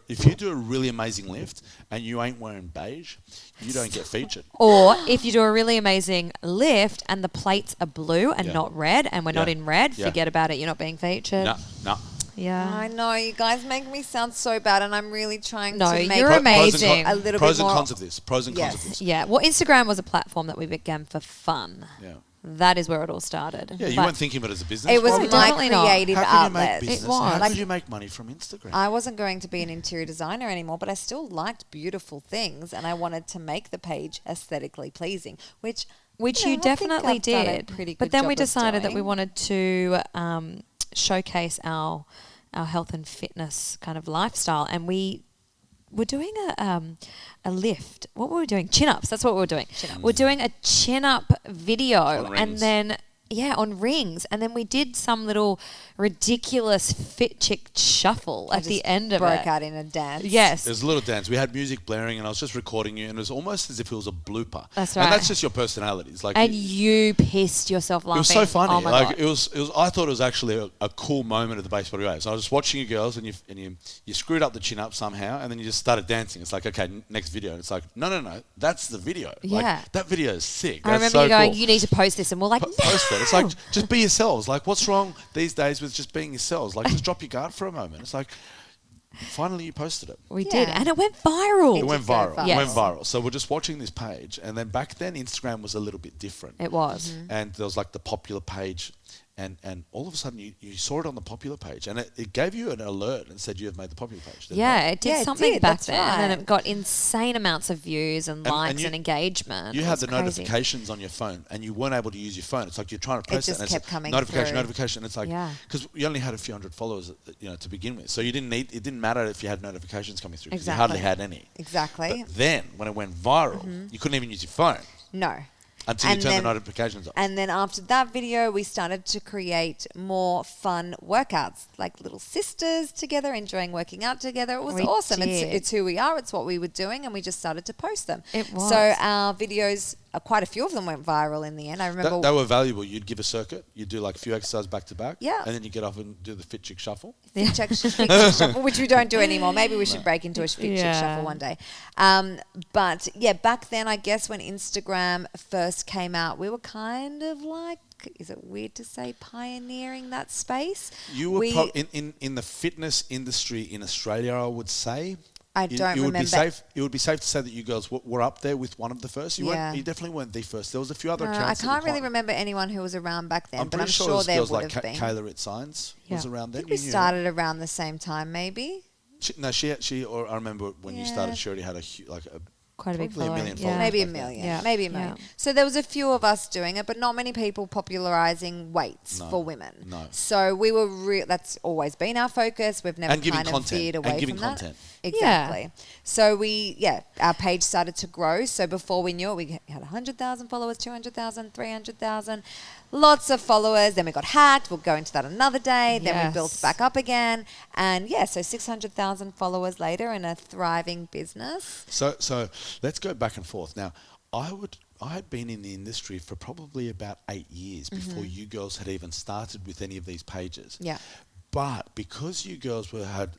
if you do a really amazing lift and you ain't wearing beige, you don't get featured. Or if you do a really amazing lift and the plates are blue and Yeah. not red, and we're not Yeah. in red, Yeah. forget about it. You're not being featured. No. Yeah. I know, you guys make me sound so bad, and I'm really trying No, to make you're it amazing. a little pros bit and more. cons of this. Pros and cons Yes. of this. Yeah. Well, Instagram was a platform that we began for fun. Yeah. That is where it all started. Yeah, you But weren't thinking of it as a business. It was Why No, would my you? definitely not. creative How could you make outlet. business? It was. How Like- could you make money from Instagram? I wasn't going to be an interior designer anymore, but I still liked beautiful things, and I wanted to make the page aesthetically pleasing, which you I think definitely I've done a did. pretty But good then job we of decided that we doing. wanted to showcase our health and fitness kind of lifestyle, and we were doing a lift. What were we doing? Chin ups. That's what we were doing. We're doing a chin up video, On and rings. then. Yeah, on rings. And then we did some little ridiculous fit chick shuffle I at the just end of broke it. out in a dance. Yes. There was a little dance. We had music blaring, and I was just recording you, and it was almost as if it was a blooper. That's And right. that's just your personality. It's like And you pissed yourself laughing. it was so funny. Oh my Like God. it was. I thought it was actually a cool moment at the Base Body Babes. I was just watching you girls, and you screwed up the chin up somehow, and then you just started dancing. It's like, okay, next video. And it's like, no, that's the video. Yeah. Like, that video is sick. I That's remember so you going, cool. you need to post this. And we're like, no. Post it. It's like, just be yourselves. Like, what's wrong these days with just being yourselves? Like, just drop your guard for a moment. It's like, finally you posted it. We did. Yeah. And it went viral. It did went go viral. viral. It went Yes. viral. So we're just watching this page, and then back then Instagram was a little bit different. It was. And there was like the popular page, and all of a sudden you saw it on the popular page, and it gave you an alert and said you have made the popular page. didn't Yeah, it? it did Yeah, it something did, back that's then. And then right. it got insane amounts of views and likes you- and engagement. You It had was the crazy. notifications on your phone, and you weren't able to use your phone. It's like you're trying to press just and kept it's coming notification, through. notification. It's like Yeah. because you only had a few hundred followers, to begin with, so you didn't need. It didn't matter if you had notifications coming through. 'Cause Exactly. You hardly had any. Exactly. But then when it went viral, you couldn't even use your phone No. until you And turned the then- notifications off. And then after that video, we started to create more fun workouts, like little sisters together, enjoying working out together. It was We awesome. did. It's who we are. It's what we were doing, and we just started to post them. It was. So our videos, quite a few of them went viral in the end. I remember. They were valuable. You'd give a circuit. You'd do like a few exercises back to back. Yeah. And then you get off and do the fit chick shuffle. Fit check shuffle, which we don't do anymore. Maybe we should break into a fit check Yeah. shuffle one day. But yeah, back then, I guess when Instagram first came out, we were kind of like, is it weird to say pioneering that space? You were We- in the fitness industry in Australia, I would say. I don't it would be remember. safe. It would be safe to say that you girls were up there with one of the first. You Yeah. weren't. You definitely weren't the first. There was a few other No, I accounts. at the can't really time. remember anyone who was around back then, I'm but pretty I'm sure, sure it was there girls would like have been. Kayla at Science was Yeah. around I then. think we You knew her. started around the same time, maybe. Or I remember when you started, she already had Quite a big probably a following. million Yeah. followers. Maybe a back then. million. Yeah. Maybe a million. Yeah. So there was a few of us doing it, but not many people popularizing weights No. for women. No. So we were that's always been our focus. We've never And giving kind of content. veered And away giving from that. content. Exactly. So our page started to grow. So before we knew it, we had 100,000 followers, 200,000, 300,000, lots of followers. Then we got hacked. We'll go into that another day. Then we built Yes. back up again. And so 600,000 followers later in a thriving business. So let's go back and forth. Now, I had been in the industry for probably about 8 years before you girls had even started with any of these pages. Yeah. But because you girls had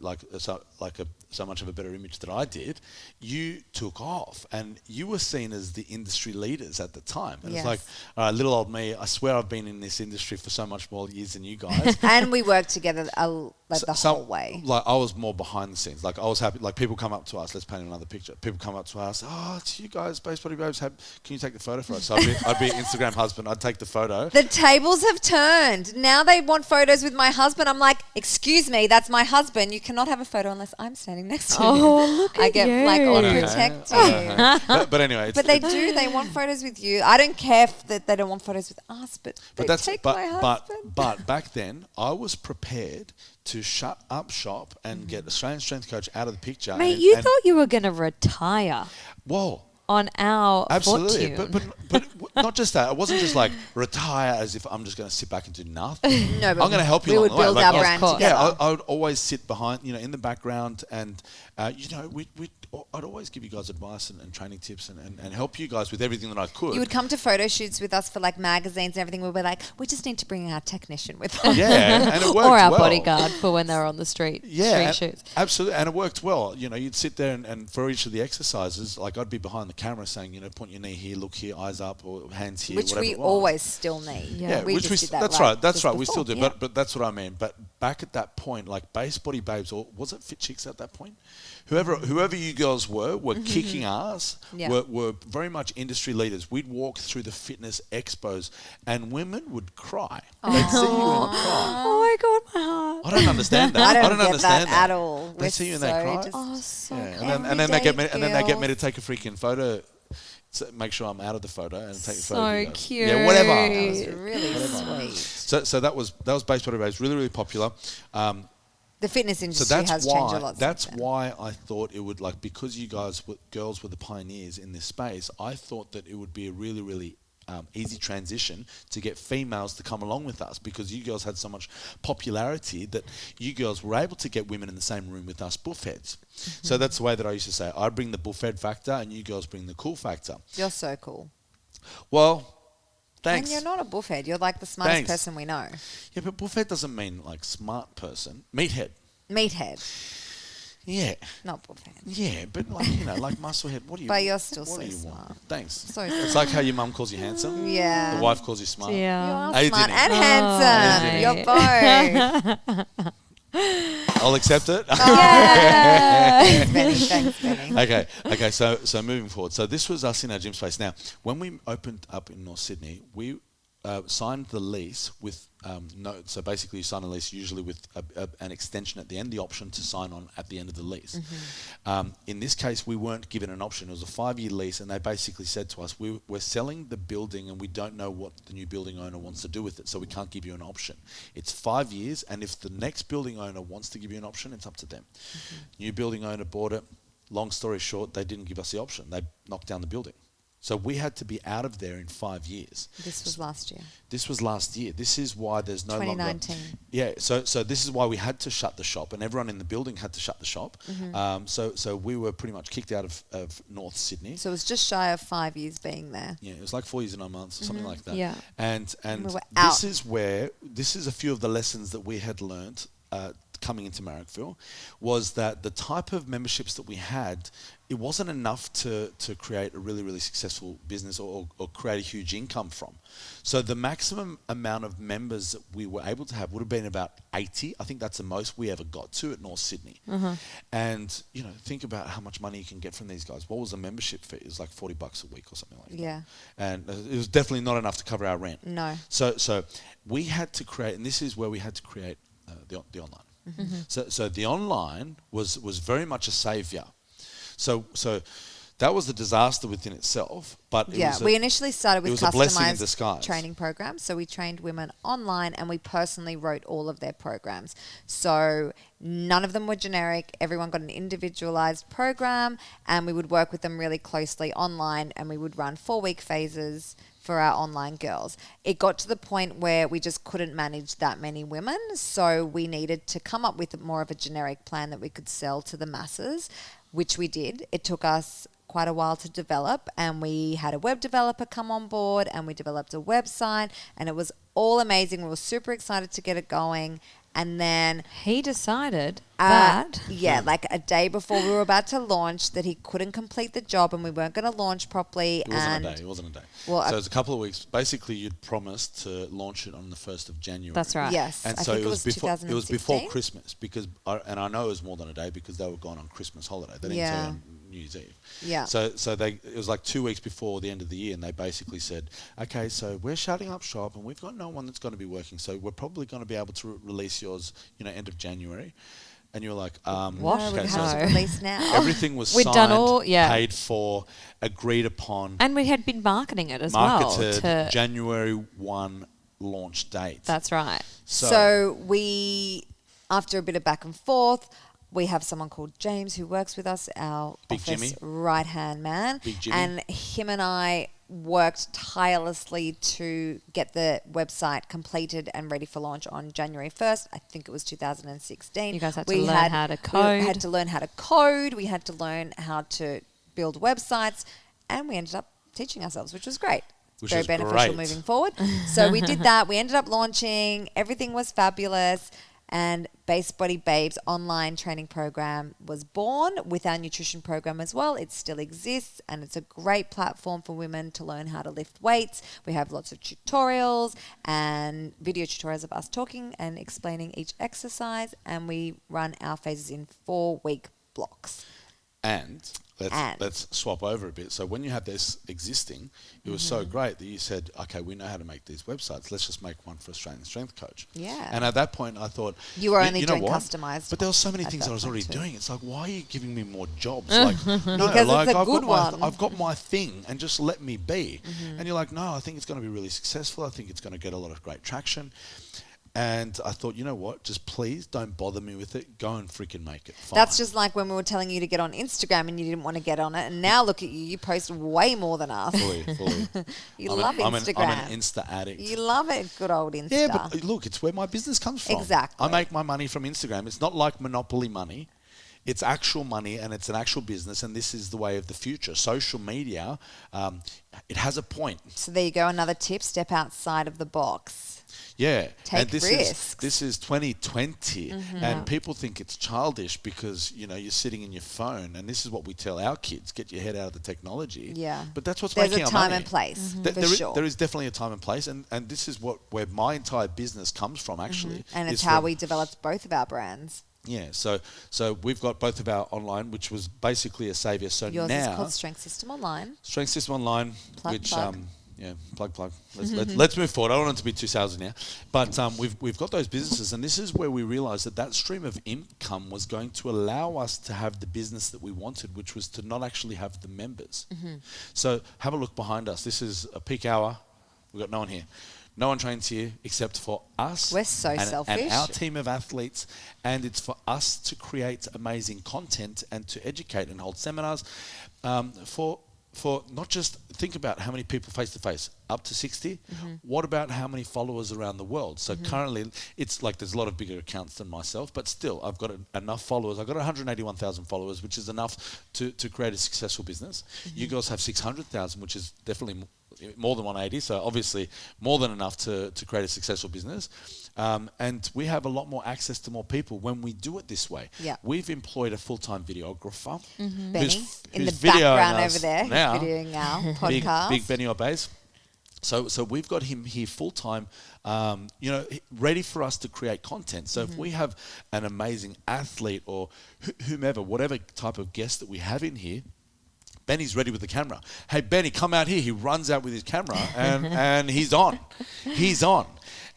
so much of a better image than I did, you took off, and you were seen as the industry leaders at the time. And Yes. it's like, all right, little old me, I swear I've been in this industry for so much more years than you guys. And we worked together like the whole way. Like I was more behind the scenes. Like I was happy. Like people come up to us. Let's paint another picture. People come up to us. Oh, it's you guys, Base Body Babes. Can you take the photo for us? So I'd be Instagram husband. I'd take the photo. The tables have turned. Now they want photos with my husband. I'm like, excuse me, that's my husband. You cannot have a photo unless I'm standing next to him. Oh, look I at get you. like all Okay. protective. But anyway, But they do. They want photos with you. I don't care that they don't want photos with us, but they take my husband. But back then I was prepared to shut up shop and get Australian Strength Coach out of the picture. Mate, you thought you were going to retire whoa. on our Absolutely, fortune. but not just that. It wasn't just like retire as if I'm just going to sit back and do nothing. No, but I'm going to help you we along would the way. build Like, our I was- brand course. together. Yeah, I would always sit behind, in the background, and I'd always give you guys advice and training tips and help you guys with everything that I could. You would come to photo shoots with us for like magazines and everything. We'd be like, we just need to bring our technician with us. yeah, and it worked Or our well. bodyguard for when they're on the street. Yeah, Street shoots. absolutely, and it worked well. You'd sit there and for each of the exercises, like I'd be behind the camera saying, point your knee here, look here, eyes up, or hands here, Which whatever we it was. always still need. Yeah. We which just did that that's right. That's just right. We before. still do, Yeah. but that's what I mean. But back at that point, like Base Body Babes, or was it Fit Chicks at that point? Whoever you girls were kicking ass. Yeah. Were very much industry leaders. We'd walk through the fitness expos, and women would cry. They'd see you and cry. Oh my God, my heart. I don't understand that. I don't get understand that at all. They We're see you and they so cry. just- Oh, so Yeah, and then they get me, girls. to take a freaking photo. So make sure I'm out of the photo and take a So photo. of you guys. cute. Yeah, whatever. That was really sweet. So that was Base Body Babes, really really popular. The fitness So industry has changed a lot. that's since then. why I thought it would, like, because you girls were the pioneers in this space. I thought that it would be a really really easy transition to get females to come along with us, because you girls had so much popularity that you girls were able to get women in the same room with us buffheads. So that's the way that I used to say, I bring the buffhead factor and you girls bring the cool factor. You're so cool. Well, thanks. And you're not a buffhead. You're like the smartest Thanks. person we know. Yeah, but buffhead doesn't mean like smart person. Meathead. Meathead, Yeah. not buffhead. Yeah, but like, like musclehead. What do you But want? you're still What so do you smart. want? Thanks. So It's smart. like how your mum calls you handsome. Yeah. The wife calls you smart. You Yeah. are Hey, smart Dinny. and handsome. Oh, You're both. I'll accept it. Thanks, Benny. Thanks, Benny. Okay. So moving forward. So this was us in our gym space. Now, when we opened up in North Sydney, we signed the lease with no. So basically, you sign a lease usually with an extension at the end, the option to sign on at the end of the lease. In this case, we weren't given an option. It was a 5-year lease, and they basically said to us, "We're selling the building, and we don't know what the new building owner wants to do with it, so we can't give you an option. It's 5 years, and if the next building owner wants to give you an option, it's up to them." New building owner bought it. Long story short, they didn't give us the option. They knocked down the building. So we had to be out of there in 5 years. This was last year. This was last year. This is why there's no longer... 2019. Yeah, so this is why we had to shut the shop, and everyone in the building had to shut the shop. So we were pretty much kicked out of North Sydney. So it was just shy of 5 years being there. Yeah, it was like 4 years and 9 months or something like that. Yeah. And We were out. this is a few of the lessons that we had learnt coming into Marrickville, was that the type of memberships that we had, it wasn't enough to create a really, really successful business or create a huge income from. So the maximum amount of members that we were able to have would have been about 80. I think that's the most we ever got to at North Sydney. And, think about how much money you can get from these guys. What was the membership fee? It was like $40 a week or something like that. Yeah. And it was definitely not enough to cover our rent. No. So we had to create, and this is where we had to create the online. So the online was very much a saviour. So that was a disaster within itself. But We initially started with it was a blessing in customized disguise. training programs. So we trained women online, and we personally wrote all of their programs. So none of them were generic. Everyone got an individualized program, and we would work with them really closely online, and we would run 4-week phases for our online girls. It got to the point where we just couldn't manage that many women, so we needed to come up with more of a generic plan that we could sell to the masses, which we did. It took us quite a while to develop, and we had a web developer come on board, and we developed a website, and it was all amazing. We were super excited to get it going, And then He decided that. like a day before we were about to launch, that he couldn't complete the job and we weren't going to launch properly. It wasn't a day. Well, so it was a couple of weeks. Basically, you'd promised to launch it on the 1st of January. That's right. Yes. And I so think it was before 2016? Christmas, because I know it was more than a day because they were gone on Christmas holiday. They didn't say on New Year's Eve. Yeah. So it was like 2 weeks before the end of the year, and they basically said, okay, so we're shutting up shop, and we've got no one that's going to be working, so we're probably going to be able to release yours, end of January. And you were like, what? No, Okay, we so have to release now. everything was We'd signed, done all- paid for, agreed upon, And we had been marketing it as marketed, well. January 1 launch date. That's right. So we, after a bit of back and forth, we have someone called James who works with us, our Big office Jimmy. right-hand man. Big Jimmy. And him and I worked tirelessly to get the website completed and ready for launch on January 1st. I think it was 2016. You guys had to learn how to code. We had to learn how to code. We had to learn how to build websites. And we ended up teaching ourselves, which was great. Which Very is beneficial great. moving forward. So we did that. We ended up launching. Everything was fabulous. And Base Body Babes online training program was born with our nutrition program as well. It still exists, and it's a great platform for women to learn how to lift weights. We have lots of tutorials and video tutorials of us talking and explaining each exercise, and we run our phases in 4-week blocks. And let's swap over a bit. So when you had this existing, it was so great that you said, okay, we know how to make these websites. Let's just make one for Australian Strength Coach. Yeah. And at that point, I thought... You were only know doing what? customized. But there were so many at things that I was point already too. doing. It's like, why are you giving me more jobs? Like, no, Because like, it's a I've good got one. I've got my thing, and just let me be. And you're like, no, I think it's going to be really successful. I think it's going to get a lot of great traction. And I thought, you know what? Just please don't bother me with it. Go and freaking make it. Fine. That's just like when we were telling you to get on Instagram and you didn't want to get on it. And now look at you. You post way more than us. Fully. You love Instagram. I'm an Insta addict. You love it. Good old Insta. Yeah, but look, it's where my business comes from. Exactly. I make my money from Instagram. It's not like monopoly money. It's actual money, and it's an actual business, and this is the way of the future. Social media, it has a point. So there you go. Another tip. Step outside of the box. Yeah. Take and risks. This is 2020, and people think it's childish because, you're sitting in your phone, and this is what we tell our kids, get your head out of the technology. Yeah. But that's what's There's making a our time money. and place, for There is- sure. there is definitely a time and place, and this is where my entire business comes from, actually. And it's is how from- we developed both of our brands. Yeah, so we've got both of our online, which was basically a savior. So Yours now is called Strength System Online. Strength System Online, Plug, which plug. plug. Let's move forward. I don't want it to be 2000 now, but we've got those businesses, and this is where we realised that stream of income was going to allow us to have the business that we wanted, which was to not actually have the members. So have a look behind us. This is a peak hour. We've got no one here. No one trains here except for us. We're so and selfish. our team of athletes, and it's for us to create amazing content and to educate and hold seminars for not just think about how many people face to face, up to 60. What about how many followers around the world? So currently, it's like there's a lot of bigger accounts than myself, but still, I've got enough followers. I've got 181,000 followers, which is enough to create a successful business. You girls have 600,000, which is definitely more than 180, so obviously more than enough to create a successful business. And we have a lot more access to more people when we do it this way. Yeah. We've employed a full-time videographer. Benny, in the who's videoing background us over there, who's now. videoing our podcast. Big Benny Obeys. So we've got him here full-time, ready for us to create content. So if we have an amazing athlete or whomever, whatever type of guest that we have in here, Benny's ready with the camera. Hey, Benny, come out here. He runs out with his camera and he's on. He's on.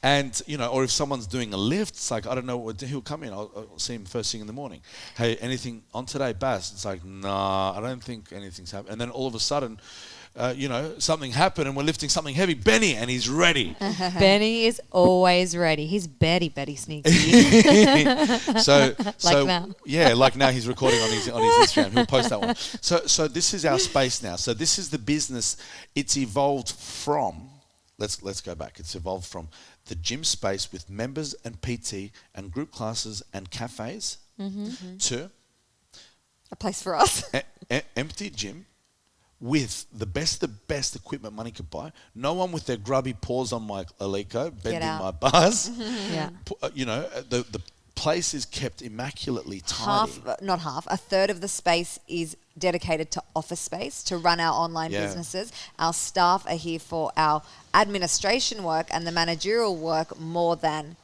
And, or if someone's doing a lift, it's like, I don't know what, he'll come in. I'll see him first thing in the morning. Hey, anything on today, Bass? It's like, nah, I don't think anything's happened. And then all of a sudden, something happened and we're lifting something heavy. Benny, and he's ready. Benny is always ready. He's Betty sneaky. so now. Yeah, like now he's recording on his Instagram. He'll post that one. So this is our space now. So this is the business. It's evolved from. Let's go back. It's evolved from the gym space with members and PT and group classes and cafes to A place for us. empty gym with the best equipment money could buy. No one with their grubby paws on my Eleiko bending my bars. Yeah. You know, the place is kept immaculately tidy. A third of the space is dedicated to office space to run our online businesses. Our staff are here for our administration work and the managerial work more than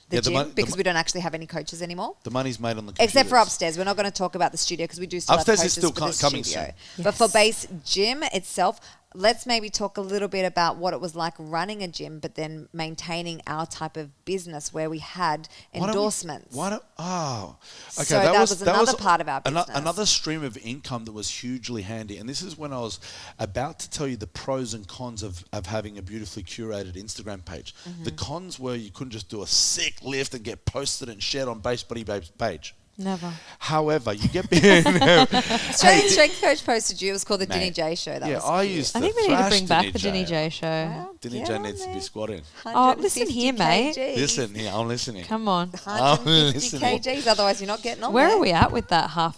the gym, because we don't actually have any coaches anymore. The money's made on the computers. Except for upstairs. We're not going to talk about the studio because we do still upstairs have coaches is still for the coming studio. soon. Yes. But for base gym itself, let's maybe talk a little bit about what it was like running a gym, but then maintaining our type of business where we had endorsements. Okay, So that was another part of our business. Another stream of income that was hugely handy. And this is when I was about to tell you the pros and cons of having a beautifully curated Instagram page. The cons were you couldn't just do a sick lift and get posted and shared on Base Body Babe's page. Never. However, you get Australian Strength Coach posted you. It was called the Dinny J Show. That was I cute. used to I think we need to thrash bring back Dinny the J. Dinny J show. Well, Dinny get J on needs to there. be squatting. Oh, listen here, 150 mate. kgs. Listen here, I'm listening. Come on. 150 listening. kgs, otherwise you're not getting on Where there. are we at with that half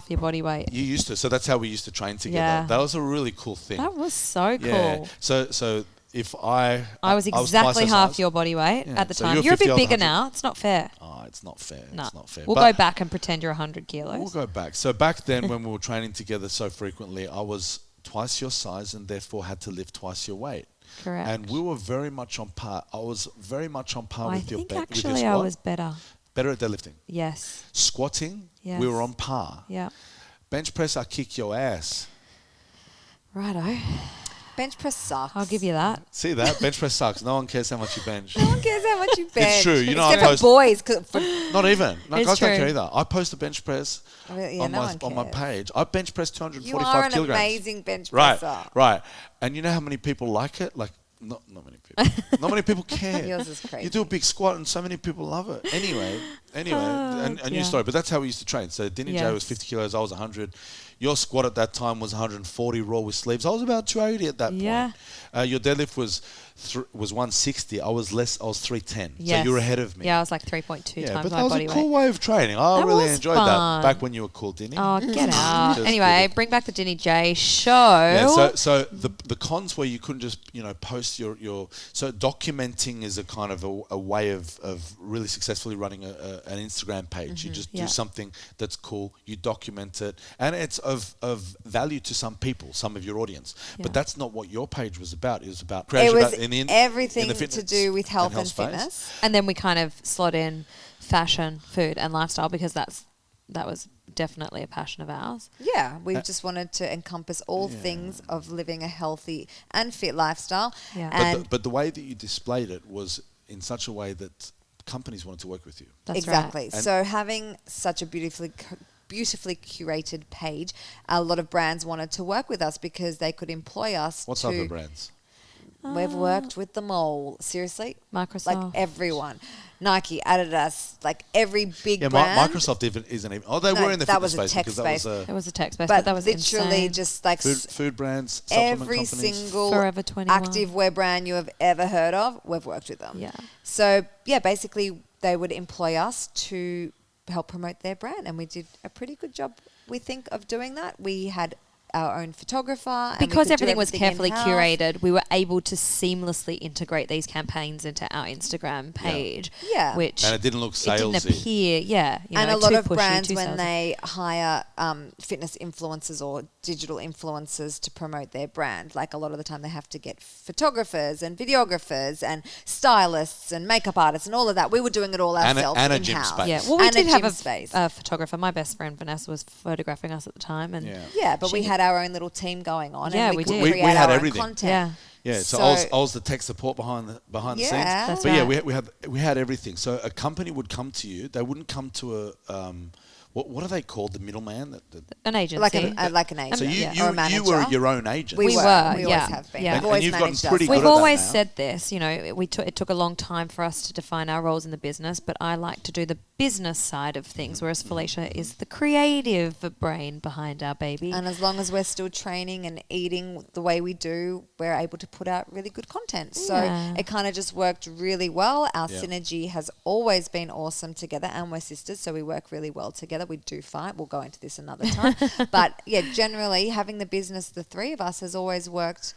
your body weight? You used to. So that's how we used to train together. Yeah. That was a really cool thing. That was so cool. Yeah. So if I I was twice exactly that half size. your body weight Yeah, at the so time. you're You're a 50, bit I was bigger 100. now. It's not fair. Oh, it's not fair. No. It's not fair. We'll But go back and pretend you're 100 kilos. We'll go back. So back then when we were training together so frequently, I was twice your size and therefore had to lift twice your weight. Correct. And we were very much on par. I was very much on par I with your think with your actually squat. I was better. Better at deadlifting. Yes. Squatting, Yes. we were on par. Yeah. Bench press, I kick your ass. Righto. Bench press sucks. I'll give you that. See that? Bench press sucks. No one cares how much you bench. No one cares how much you bench. true. You know, I Except post- for boys. Not even. No, It's guys don't true. care either. I post a bench press Yeah, on no my one cares. page. I bench press You 245 are an kilograms. amazing bench Right, presser. right. And you know how many people like it? Like, not many people. Not many people care. Yours is crazy. You do a big squat and so many people love it. Anyway, a new yeah. story. But that's how we used to train. So Dinny J was Yes. 50 kilos, I was 100. Your squat at that time was 140 raw with sleeves. I was about 280 at that Yeah. point. Your deadlift was 160. I was 310. Yes. So you were ahead of me. Yeah, I was like 3.2 Yeah, times but my that was body a cool weight. way of training. I That really was enjoyed fun. that back when you were cool, Dinny. Oh, get out. Just Anyway, kidding. bring back the Dinny J show. Yeah, so the cons where you couldn't just post your so documenting is a kind of a way of really successfully running an Instagram page. You just do something that's cool, you document it, and it's of value to some people, some of your audience. Yeah. But that's not what your page was about. It was about It was in everything the to fitness do with health and space. fitness. And then we kind of slot in fashion, food, and lifestyle because that was definitely a passion of ours. Yeah, we just wanted to encompass all things of living a healthy and fit lifestyle. Yeah. And But the way that you displayed it was in such a way that companies wanted to work with you. That's exactly. right. And- So having such a beautifully curated page, a lot of brands wanted to work with us because they could employ us. What to, type of brands? We've worked with them all. Seriously, Microsoft. like everyone, Nike, Adidas, like every big Yeah, brand. Microsoft isn't even. Oh, they No, were in the that fitness was a space tech because that was space. It was a tech space, but that was literally insane. just like food brands, supplement every companies. single Forever 21. activewear brand you have ever heard of, we've worked with them. Yeah. So yeah, basically they would employ us to help promote their brand, and we did a pretty good job, we think, of doing that. We had our own photographer. And we Because could do everything was carefully in-house. curated, we were able to seamlessly integrate these campaigns into our Instagram page. Yeah. Which And it didn't look it didn't salesy. appear, And a lot too of pushy, brands, too when salesy. they hire fitness influencers or digital influencers to promote their brand, like a lot of the time they have to get photographers and videographers and stylists and makeup artists and all of that. We were doing it all And ourselves a gym in-house. space. Yeah, well, we And did a have gym a space. photographer. My best friend Vanessa was photographing us at the time, and Yeah, but we She- had our own little team going on. Yeah, and we could did. We create had our own everything. content. Yeah, so, So- I was the tech support behind the Yeah. scenes. That's But yeah, right. we had everything. So a company would come to you. They wouldn't come to a what are they called? The middleman. an agency. Like an agent. So you or a manager. you were your own agent. We We were. were, We yeah. always have been. Yeah. We've And always you've gotten managed pretty ourselves. good We've at that always now. said this, it took a long time for us to define our roles in the business, but I like to do the business side of things, whereas Felicia is the creative brain behind our baby. And as long as we're still training and eating the way we do, we're able to put out really good content. So Yeah. it kind of just worked really well. Our Yeah. synergy has always been awesome together, and we're sisters, so we work really well together. together. We do fight. We'll go into this another time. But yeah, generally having the business, the three of us, has always worked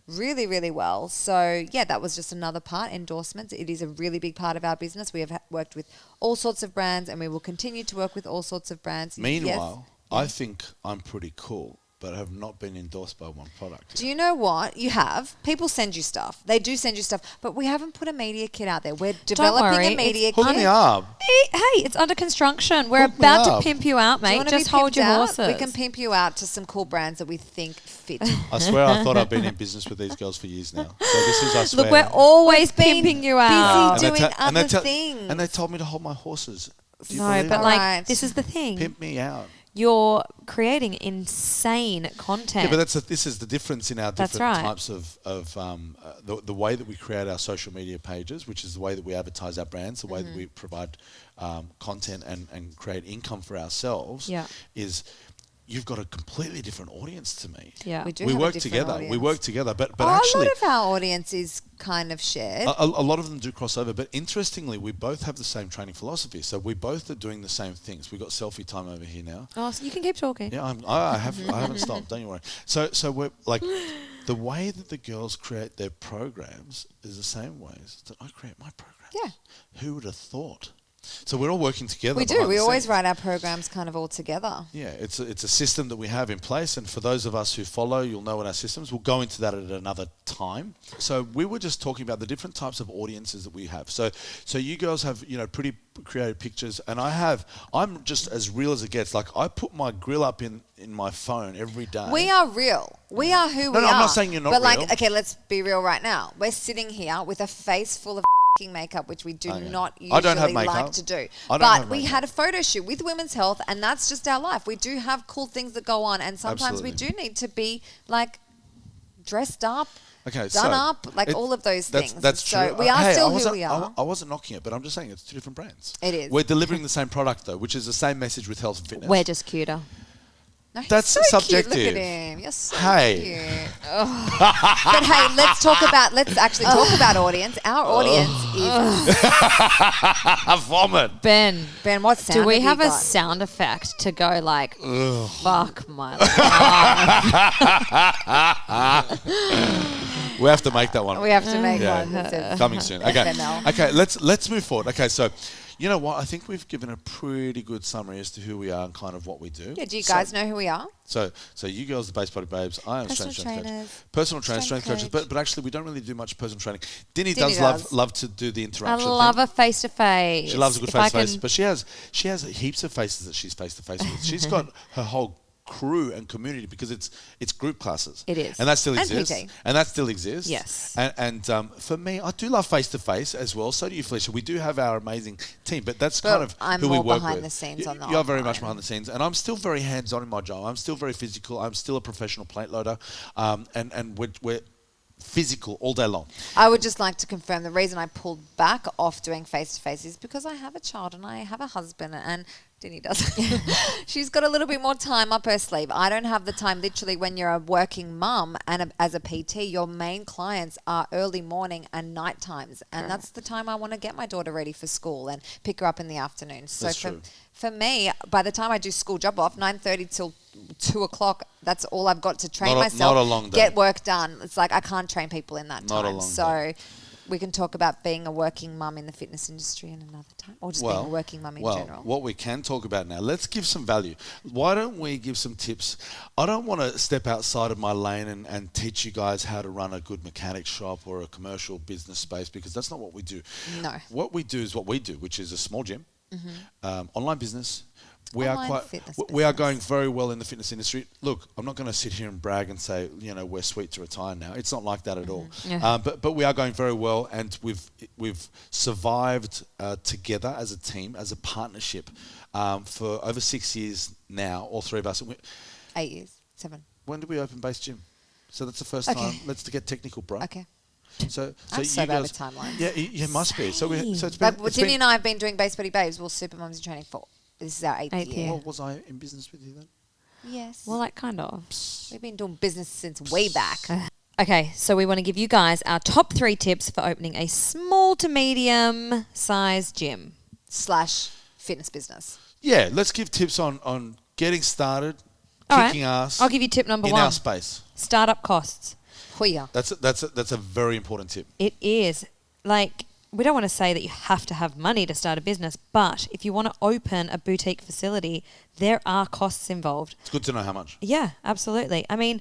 really, really well. So yeah, that was just another part, endorsements. It is a really big part of our business. We have worked with all sorts of brands and we will continue to work with all sorts of brands. Meanwhile, I think I'm pretty cool, but I have not been endorsed by one product. Do you know what? You have. People send you stuff. They do send you stuff, but we haven't put a media kit out there. We're developing worry, a media Hook kit. me up. Hey, it's under construction. We're Hook me about to up. pimp you out, Do you mate. wanna Just be hold pimped your out? horses. We can pimp you out to some cool brands that we think fit. I swear I thought I've been in business with these girls for years now. So this is, I swear. Look, we're always We've been pimping you out. busy And they doing and they other things. And they told me to hold my horses. Do you No, believe but that? like, Right. this is the thing. Pimp me out. You're creating insane content. Yeah, but this is the difference in our That's different right. types of the way that we create our social media pages, which is the way that we advertise our brands, the way that we provide content and create income for ourselves. Yeah. Is you've got a completely different audience to me. Yeah. We do We have a work different together. audience. We work together, but a actually. lot of our audience is kind of shared. A lot of them do cross over, but interestingly, we both have the same training philosophy. So we both are doing the same things. We've got selfie time over here now. Oh, so you can keep talking. Yeah, I haven't stopped. Don't you worry. So we're like, the way that the girls create their programs is the same ways that I create my programs. Yeah. Who would have thought? So we're all working together. We do. behind We the always scenes. write our programs kind of all together. Yeah, it's a system that we have in place, and for those of us who follow, you'll know what our systems. We'll go into that at another time. So we were just talking about the different types of audiences that we have. So you girls have pretty creative pictures, and I'm just as real as it gets. Like I put my grill up in my phone every day. We are real. We are who we are. No, I'm not saying you're not but real. like, okay, let's be real right now. We're sitting here with a face full of makeup, which we do not I don't have usually like makeup. to do. I don't But have we makeup. had a photo shoot with Women's Health, and that's just our life. We do have cool things that go on, and sometimes we do need to be like dressed up, Okay, done up, like all of those things. That's so true. we are Hey, still I who wasn't- we are. I wasn't knocking it, but I'm just saying it's two different brands. It is. We're delivering the same product though, which is the same message with health and fitness. We're just cuter. No, he's That's so Cute. subjective. Look at him. You're so Hey. cute. Oh. But hey, let's actually talk about audience. Our audience is A vomit. Ben, what sound do we have have you a got? sound effect to go like, fuck my life? We have to make that one. We have to make Yeah. one. that says Coming soon. Okay. FNL. Okay. Let's move forward. Okay. So, you know what? I think we've given a pretty good summary as to who we are and kind of what we do. Yeah, do you guys know who we are? So you girls, the Base Body Babes. I am Personal strength trainers, coach. Personal trainers, strength strength coaches. coach. But actually, we don't really do much personal training. Dinny Dinny does does. love to do the I interaction. love thing. a face to face. She loves a good face to face, but she has heaps of faces that she's face to face with. She's got her whole crew and community because it's group classes. It is. and that still And exists. PT. And that still exists. Yes. And for me, I do love face to face as well. So do you, Felicia. We do have our amazing team, but that's But kind of I'm who we more work behind with. the scenes on the You are very much offline. behind the scenes, and I'm still very hands on in my job. I'm still very physical. I'm still a professional plate loader, and we're physical all day long. I would just like to confirm the reason I pulled back off doing face-to-face is because I have a child and I have a husband and Dinny does. She's got a little bit more time up her sleeve. I don't have the time. Literally, when you're a working mum and as a PT, your main clients are early morning and night times. And that's the time I want to get my daughter ready for school and pick her up in the afternoon. So That's true. for me, by the time I do school drop off, 9:30 till 2 o'clock, that's all I've got to train Not a- myself. not a long day. Get work done. It's like I can't train people in that Not a time. long So day. we can talk about being a working mum in the fitness industry in another time, or just being a working mum in general. What we can talk about now, let's give some value. Why don't we give some tips? I don't want to step outside of my lane and teach you guys how to run a good mechanic shop or a commercial business space, because that's not what we do. No. What we do is what we do, which is a small gym, online business. Online fitness We are business. going very well in the fitness industry. Look, I'm not going to sit here and brag and say, we're sweet to retire now. It's not like that at all. Yeah. But we are going very well, and we've survived together as a team, as a partnership, for over 6 years now. All three of us. 8 years, 7. When did we open Base Gym? So that's the first Okay. time. Let's get technical, bro. Okay. So I'm you so bad guys, with timelines. Yeah, it must be. So it's been. But it's Dinny been- and I have been doing Base Body Babes. Well, Super Mums in Training for this is our 8th Eighth year. year. Well, was I in business with you then? Yes. Well, like kind of. We've been doing business since way back. Okay, so we want to give you guys our top 3 tips for opening a small to medium size gym. / fitness business. Yeah, let's give tips on getting started, All kicking right. ass. I'll give you tip number in one. our space. Startup costs. Hoya. That's a very important tip. It is. Like, we don't want to say that you have to have money to start a business, but if you want to open a boutique facility, there are costs involved. It's good to know how much. Yeah, absolutely. I mean,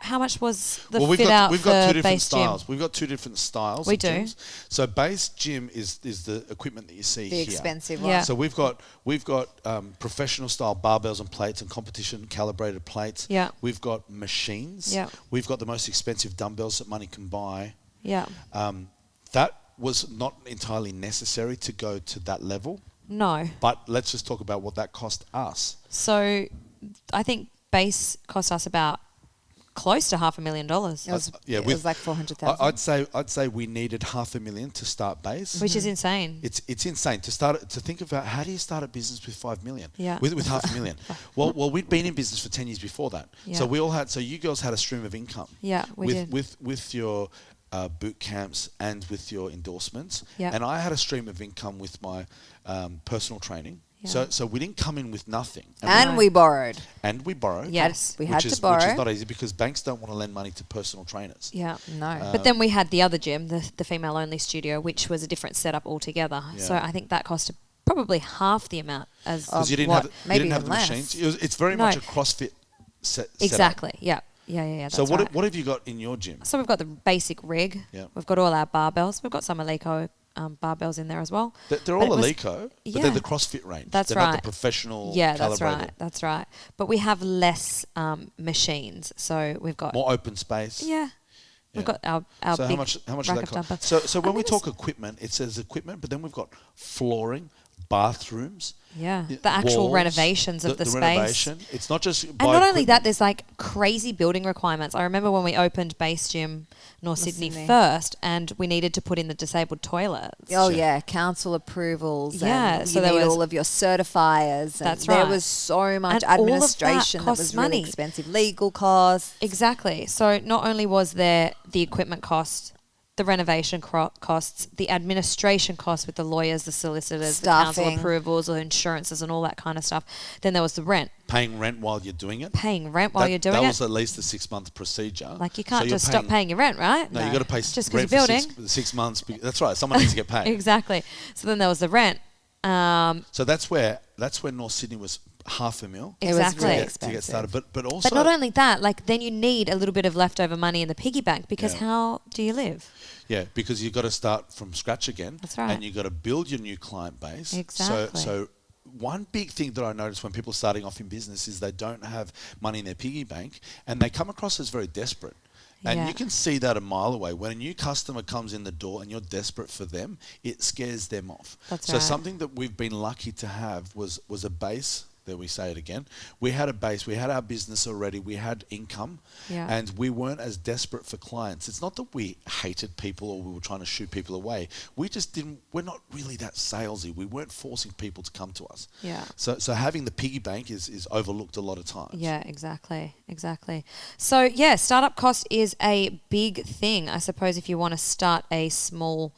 how much was the We've fit out got for two different Base styles. Gym? We've got two different styles. We of do. gyms. So Base Gym is the equipment that you see The here. expensive Yeah. one. So we've got professional style barbells and plates and competition calibrated plates. Yeah. We've got machines. Yeah. We've got the most expensive dumbbells that money can buy. Yeah. That was not entirely necessary to go to that level. No. But let's just talk about what that cost us. So I think Base cost us about close to $500,000, It was, Yeah, it with- was like 400,000. I'd say we needed $500,000 to start Base. which is insane. It's insane to think about how do you start a business with $5 million? Yeah. With $500,000. well, we'd been in business for 10 years before that. Yeah. So we all had. So you girls had a stream of income. Yeah, we did. With your boot camps and with your endorsements. Yeah. And I had a stream of income with my personal training. Yeah. So we didn't come in with nothing. And we borrowed. And we borrowed. Yes. We had which to is borrow. not easy because banks don't want to lend money to personal trainers. Yeah. No. But then we had the other gym, the female-only studio, which was a different setup altogether. Yeah. So I think that cost probably half the amount as Because you didn't what? have you maybe didn't have the even less. machines. It's very No. much a CrossFit setup. Exactly. Yeah. That's So what right. what have you got in your gym? So we've got the basic rig. Yeah. We've got all our barbells. We've got some Eleiko barbells in there as well. They're But all it was- Eleiko, but yeah. they're the CrossFit range. That's they're not right. the professional Yeah, calibrated. that's right. But we have less machines. So we've got More open space. Yeah. We've Yeah. got our So big how much does rack that of cost? dumbbells. So when I'm we gonna talk equipment, it says equipment, but then we've got flooring, bathrooms, Yeah, the actual walls, renovations of the space. renovation. It's not just And not only that, there's like crazy building requirements. I remember when we opened Base Gym North Sydney first, and we needed to put in the disabled toilets. Oh Sure. yeah, council approvals. Yeah, and so you there need was- all of your certifiers. And That's there right. was so much And all of that administration that costs was really money. expensive. Legal costs. Exactly. So not only was there the equipment cost, the renovation costs, the administration costs with the lawyers, the solicitors, the council Staffing. approvals, the insurances, and all that kind of stuff. Then there was the rent, paying rent while you're doing it. paying rent while That- you're doing that it. was at least a 6-month procedure. Like you So can't you're just stop paying your rent, right? No, you got to pay Just 'cause rent you're for building. 6 months. That's right. Someone needs to get paid. Exactly. So then there was the rent. So that's where North Sydney was $500,000 It was Exactly. really to expensive. get started. But also But not only that, like then you need a little bit of leftover money in the piggy bank because Yeah. how do you live? yeah, because you've got to start from scratch again. That's right. And you've got to build your new client base. Exactly. So one big thing that I notice when people are starting off in business is they don't have money in their piggy bank and they come across as very desperate. And Yeah. you can see that a mile away. When a new customer comes in the door and you're desperate for them, it scares them off. That's so right. something that we've been lucky to have was a base. There we say it again. We had a base. We had our business already. We had income. Yeah. And we weren't as desperate for clients. It's not that we hated people or we were trying to shoo people away. We're not really that salesy. We weren't forcing people to come to us. Yeah. So having the piggy bank is overlooked a lot of times. Yeah, exactly. So yeah, startup cost is a big thing. I suppose if you want to start a small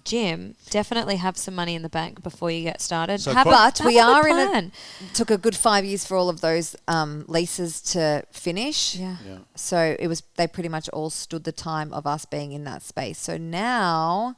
gym, definitely have some money in the bank before you get started. So But we have a are good in a plan. took a good 5 years for all of those leases to finish. Yeah. Yeah. So they pretty much all stood the time of us being in that space. So now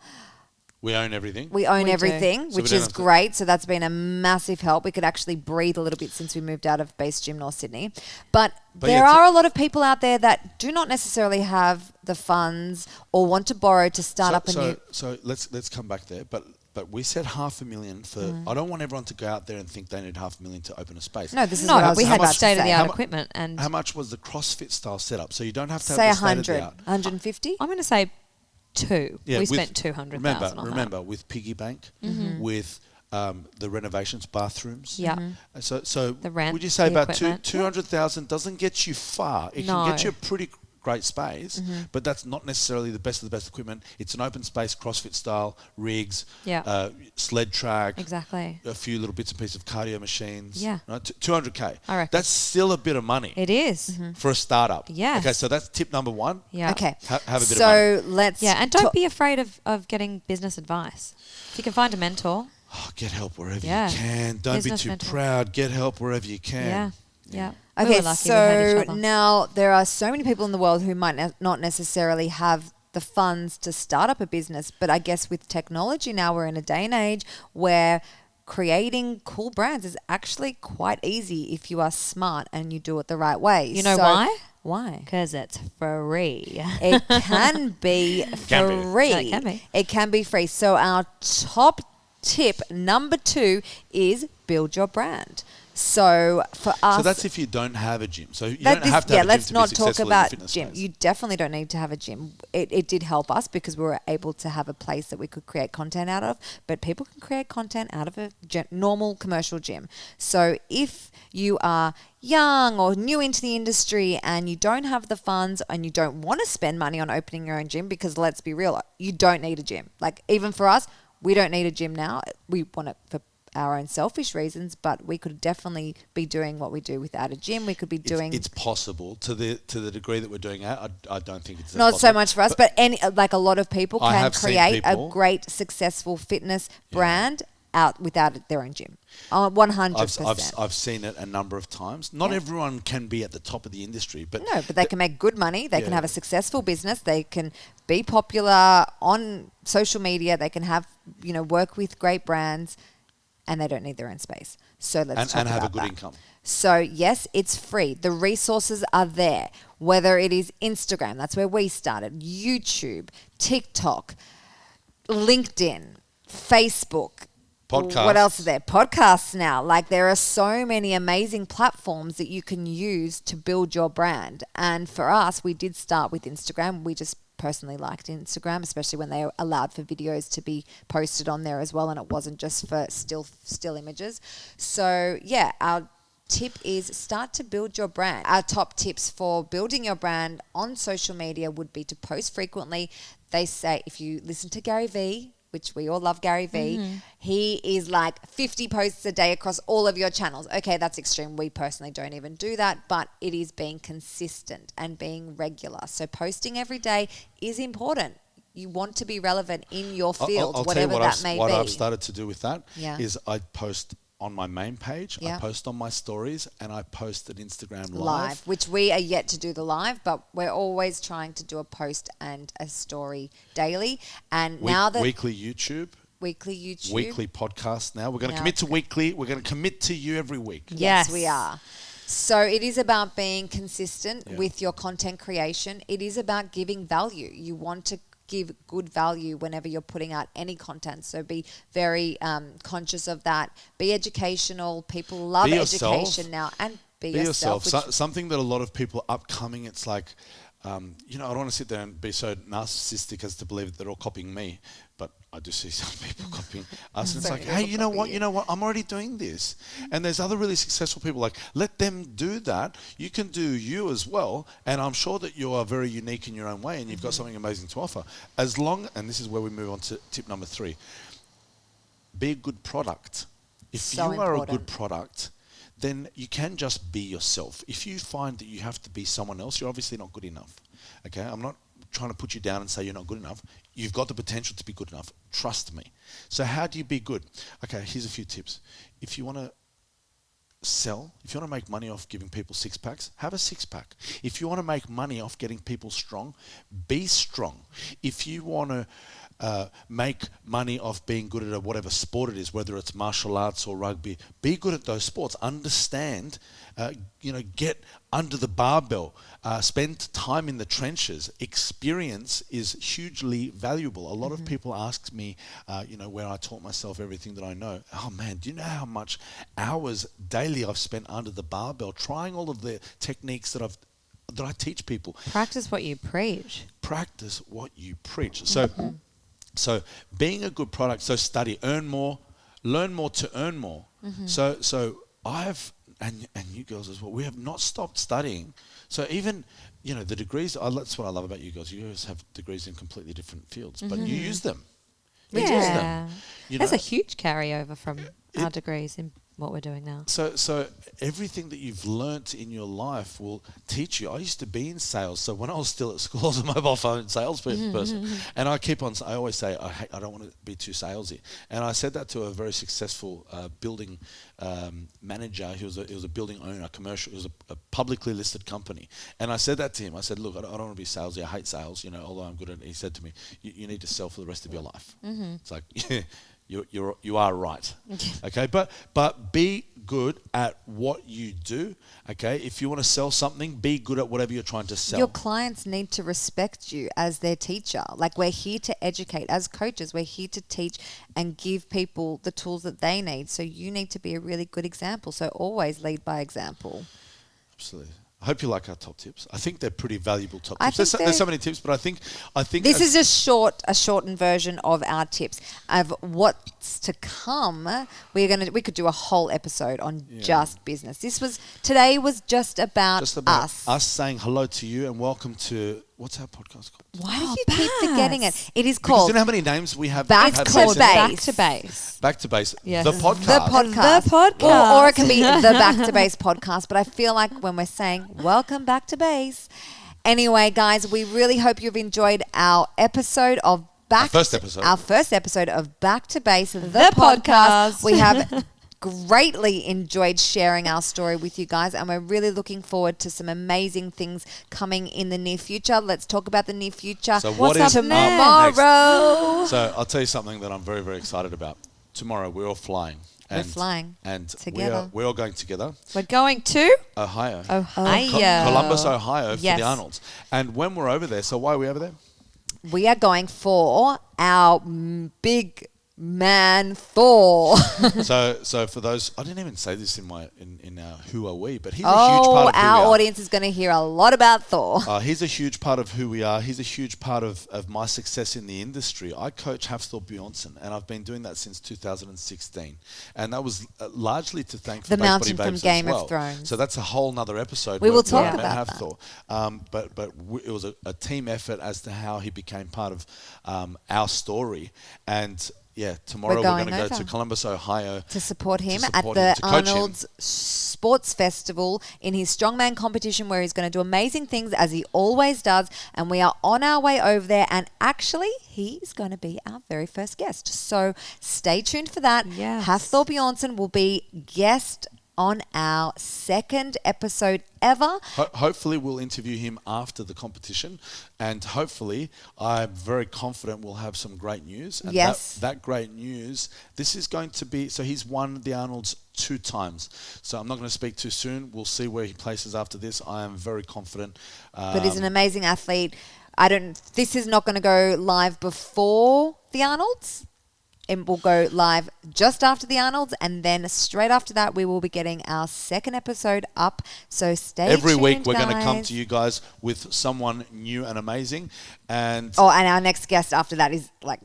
We own everything. we own We do. everything, So we which don't is have to- great. So that's been a massive help. We could actually breathe a little bit since we moved out of Base Gym North Sydney. But there yeah, are a lot of people out there that do not necessarily have the funds or want to borrow to start up a new. So let's come back there. But we said $500,000 for. I don't want everyone to go out there and think they need $500,000 to open a space. No, this is what I No, was we how had about much- to say. state of the art How mu- equipment, and How much was the CrossFit style setup? So you don't have to Say have the state 100, of the art. 150. I'm going to say 2. Yeah, we with- spent 200,000 on Remember, with piggy bank, with the renovations, bathrooms. Yeah. So The rent, would you say the about equipment. 200,000 doesn't get you far. It No. can get you a pretty great space, but that's not necessarily the best of the best equipment. It's an open space CrossFit style rigs, Yeah. sled track, Exactly. a few little bits and pieces of cardio machines. Yeah. Right? 200K. I reckon. That's still a bit of money It is. for a startup. Yes. Okay, so that's tip number one. Yeah. Okay. Have a bit of money. So let's. Yeah, and don't be afraid of getting business advice. If you can find a mentor. get help wherever Yeah. you can. Don't be Business too mentor. proud. Get help wherever you can. Yeah. We Okay, were lucky we had so each other. now there are so many people in the world who might not necessarily have the funds to start up a business, but I guess with technology now, we're in a day and age where creating cool brands is actually quite easy if you are smart and you do it the right way. You know So- why? Why? Because it's free. It can be Can be. free. Yeah, it can be. It can be free. So our top tip number 2 is build your brand. So for us, So that's if you don't have a gym. So you that don't have to have a gym let's to not be talk successful in the about fitness gym. space. You definitely don't need to have a gym. It did help us because we were able to have a place that we could create content out of. But people can create content out of a normal commercial gym. So if you are young or new into the industry and you don't have the funds and you don't want to spend money on opening your own gym, because let's be real, you don't need a gym. Like even for us, we don't need a gym now. We want it for our own selfish reasons, but we could definitely be doing what we do without a gym. We could be doing It's possible to the degree that we're doing it. I don't think it's not so possible. much for us, but any like a lot of people I can have seen create a people- great successful fitness brand out without their own gym. 100%. I've seen it a number of times. Not Yeah. everyone can be at the top of the industry, but No, but they can make good money. They can Yeah. have a successful business. They can be popular on social media. They can have, work with great brands, and they don't need their own space. So let's talk and have a about good that. income. So yes, it's free. The resources are there. Whether it is Instagram, that's where we started, YouTube, TikTok, LinkedIn, Facebook. Podcasts. What else is there? Podcasts now. Like there are so many amazing platforms that you can use to build your brand. And for us, we did start with Instagram. We just personally liked Instagram, especially when they allowed for videos to be posted on there as well, and it wasn't just for still images. So yeah, our tip is start to build your brand. Our top tips for building your brand on social media would be to post frequently. They say, if you listen to Gary Vee, which we all love Gary Vee, he is like 50 posts a day across all of your channels. Okay, that's extreme. We personally don't even do that, but it is being consistent and being regular. So posting every day is important. You want to be relevant in your field, I'll whatever tell you that may what be. I've started to do with that Yeah. is I post on my main page, Yeah. I post on my stories, and I post at Instagram live, which we are yet to do the live, but we're always trying to do a post and a story daily. And now that weekly YouTube, weekly YouTube, weekly podcast now. We're going to Now commit it's to weekly. We're going to commit to you every week. Yes, Yes. we are. So it is about being consistent Yeah. with your content creation. It is about giving value. You want to give good value whenever you're putting out any content. So be very conscious of that. Be educational. People love Be yourself. education now, and be yourself. Something that a lot of people upcoming, it's like, I don't want to sit there and be so narcissistic as to believe that they're all copying me, but I do see some people copying us. And it's So like, many hey, people copy you know what? I'm already doing this. And there's other really successful people, like, let them do that. You can do you as well. And I'm sure that you are very unique in your own way and you've got something amazing to offer. And this is where we move on to tip number 3. Be a good product. If So you are a important. good product, then you can just be yourself. If you find that you have to be someone else, you're obviously not good enough. Okay? I'm not trying to put you down and say you're not good enough. You've got the potential to be good enough. Trust me. So how do you be good? Okay, here's a few tips. If you want to sell, if you want to make money off giving people 6-packs, have a 6-pack. If you want to make money off getting people strong, be strong. If you want to make money off being good at whatever sport it is, whether it's martial arts or rugby, be good at those sports. Understand, get under the barbell, spend time in the trenches. Experience is hugely valuable. A lot of people ask me, where I taught myself everything that I know. Oh man, do you know how much hours daily I've spent under the barbell trying all of the techniques that I teach people? Practice what you preach. Practice what you preach. So being a good product, so study, earn more, learn more to earn more. So I've, and you girls as well, we have not stopped studying. So even, the degrees, that's what I love about you girls. You guys have degrees in completely different fields, but you use them. You use them. There's a huge carryover from our degrees in what we're doing now. So everything that you've learnt in your life will teach you. I used to be in sales, so when I was still at school, I was a mobile phone salesperson, and I always say I don't want to be too salesy, and I said that to a very successful building manager. He was a building owner, commercial. It was a publicly listed company, and I said that to him. I said, look, I don't want to be salesy. I hate sales, although I'm good at it. He said to me, you need to sell for the rest of your life. It's like, you are right. Okay, but be good at what you do. Okay, if you want to sell something, be good at whatever you're trying to sell. Your clients need to respect you as their teacher. Like, we're here to educate. As coaches, we're here to teach and give people the tools that they need. So you need to be a really good example. So always lead by example. Absolutely. I hope you like our top tips. I think they're pretty valuable top I tips. think There's so many tips, but I think this is just a shortened version of our tips of what's to come. We could do a whole episode on just business. Today was just about us saying hello to you and welcome to, what's our podcast called? Why do you keep forgetting it? It is Because called do you know how many names we have? Back to Base. Back to Base. Back to Base. Yes. The podcast. The podcast. Or it can be the Back to Base podcast. But I feel like when we're saying welcome back to base. Anyway, guys, we really hope you've enjoyed our episode of our first episode of Back to Base, the podcast. We have greatly enjoyed sharing our story with you guys, and we're really looking forward to some amazing things coming in the near future. Let's talk about the near future. So what's up tomorrow? So I'll tell you something that I'm very, very excited about. Tomorrow we're all flying. We're flying and together. We're all going together. We're going to Ohio. Columbus, Ohio for the Arnolds. And when we're over there, so why are we over there? We are going for our big man Thor. so for those, I didn't even say this in our Who Are We, but he's a huge part of who we are. Our audience is going to hear a lot about Thor. He's a huge part of who we are. He's a huge part of my success in the industry. I coach Hafthor Bjornsson, and I've been doing that since 2016. And that was largely to thank the Mountain from Game of Thrones. So that's a whole nother episode. We will talk about Hafthor. But it was a team effort as to how he became part of our story. And tomorrow we're going to go to Columbus, Ohio. To support him at the Arnold's Sports Festival in his strongman competition, where he's going to do amazing things as he always does. And we are on our way over there. And actually, he's going to be our very first guest. So stay tuned for that. Yes. Hafthor Bjornsson will be guest on our second episode ever. Hopefully we'll interview him after the competition, and hopefully I'm very confident we'll have some great news. And that great news, this is going to be, so he's won the Arnolds 2 times. So I'm not going to speak too soon. We'll see where he places after this. I am very confident. But he's an amazing athlete. This is not going to go live before the Arnolds. It will go live just after the Arnolds, and then straight after that, we will be getting our second episode up. So stay tuned, every week we're going to come to you guys with someone new and amazing. And our next guest after that is like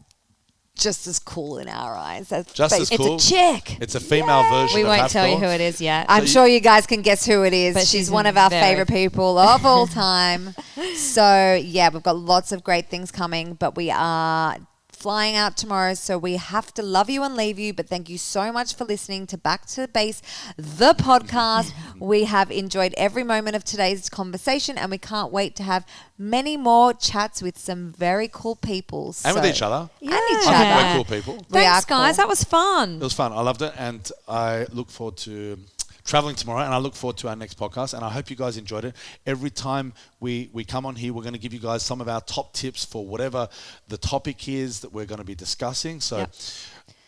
just as cool in our eyes. Just as cool. It's a chick. It's a female version. We of won't Hafthor. tell you who it is yet. I'm sure you guys can guess who it is. But she's one of our favorite people of all time. So we've got lots of great things coming, but we are flying out tomorrow, so we have to love you and leave you. But thank you so much for listening to Back to Base, the podcast. We have enjoyed every moment of today's conversation, and we can't wait to have many more chats with some very cool people. And with each other. And each I other. think we're cool people. Thanks, guys. That was fun. It was fun. I loved it, and I look forward to traveling tomorrow, and I look forward to our next podcast, and I hope you guys enjoyed it. Every time we come on here, we're going to give you guys some of our top tips for whatever the topic is that we're going to be discussing. So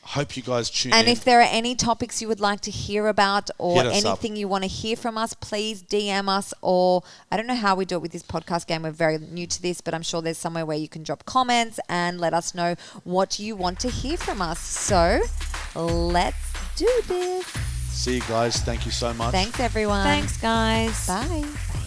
hope you guys tune in. And if there are any topics you would like to hear about, or anything you want to hear from us, please DM us. Or I don't know how we do it with this podcast game. We're very new to this, but I'm sure there's somewhere where you can drop comments and let us know what you want to hear from us. So let's do this. See you guys. Thank you so much. Thanks, everyone. Thanks, guys. Bye.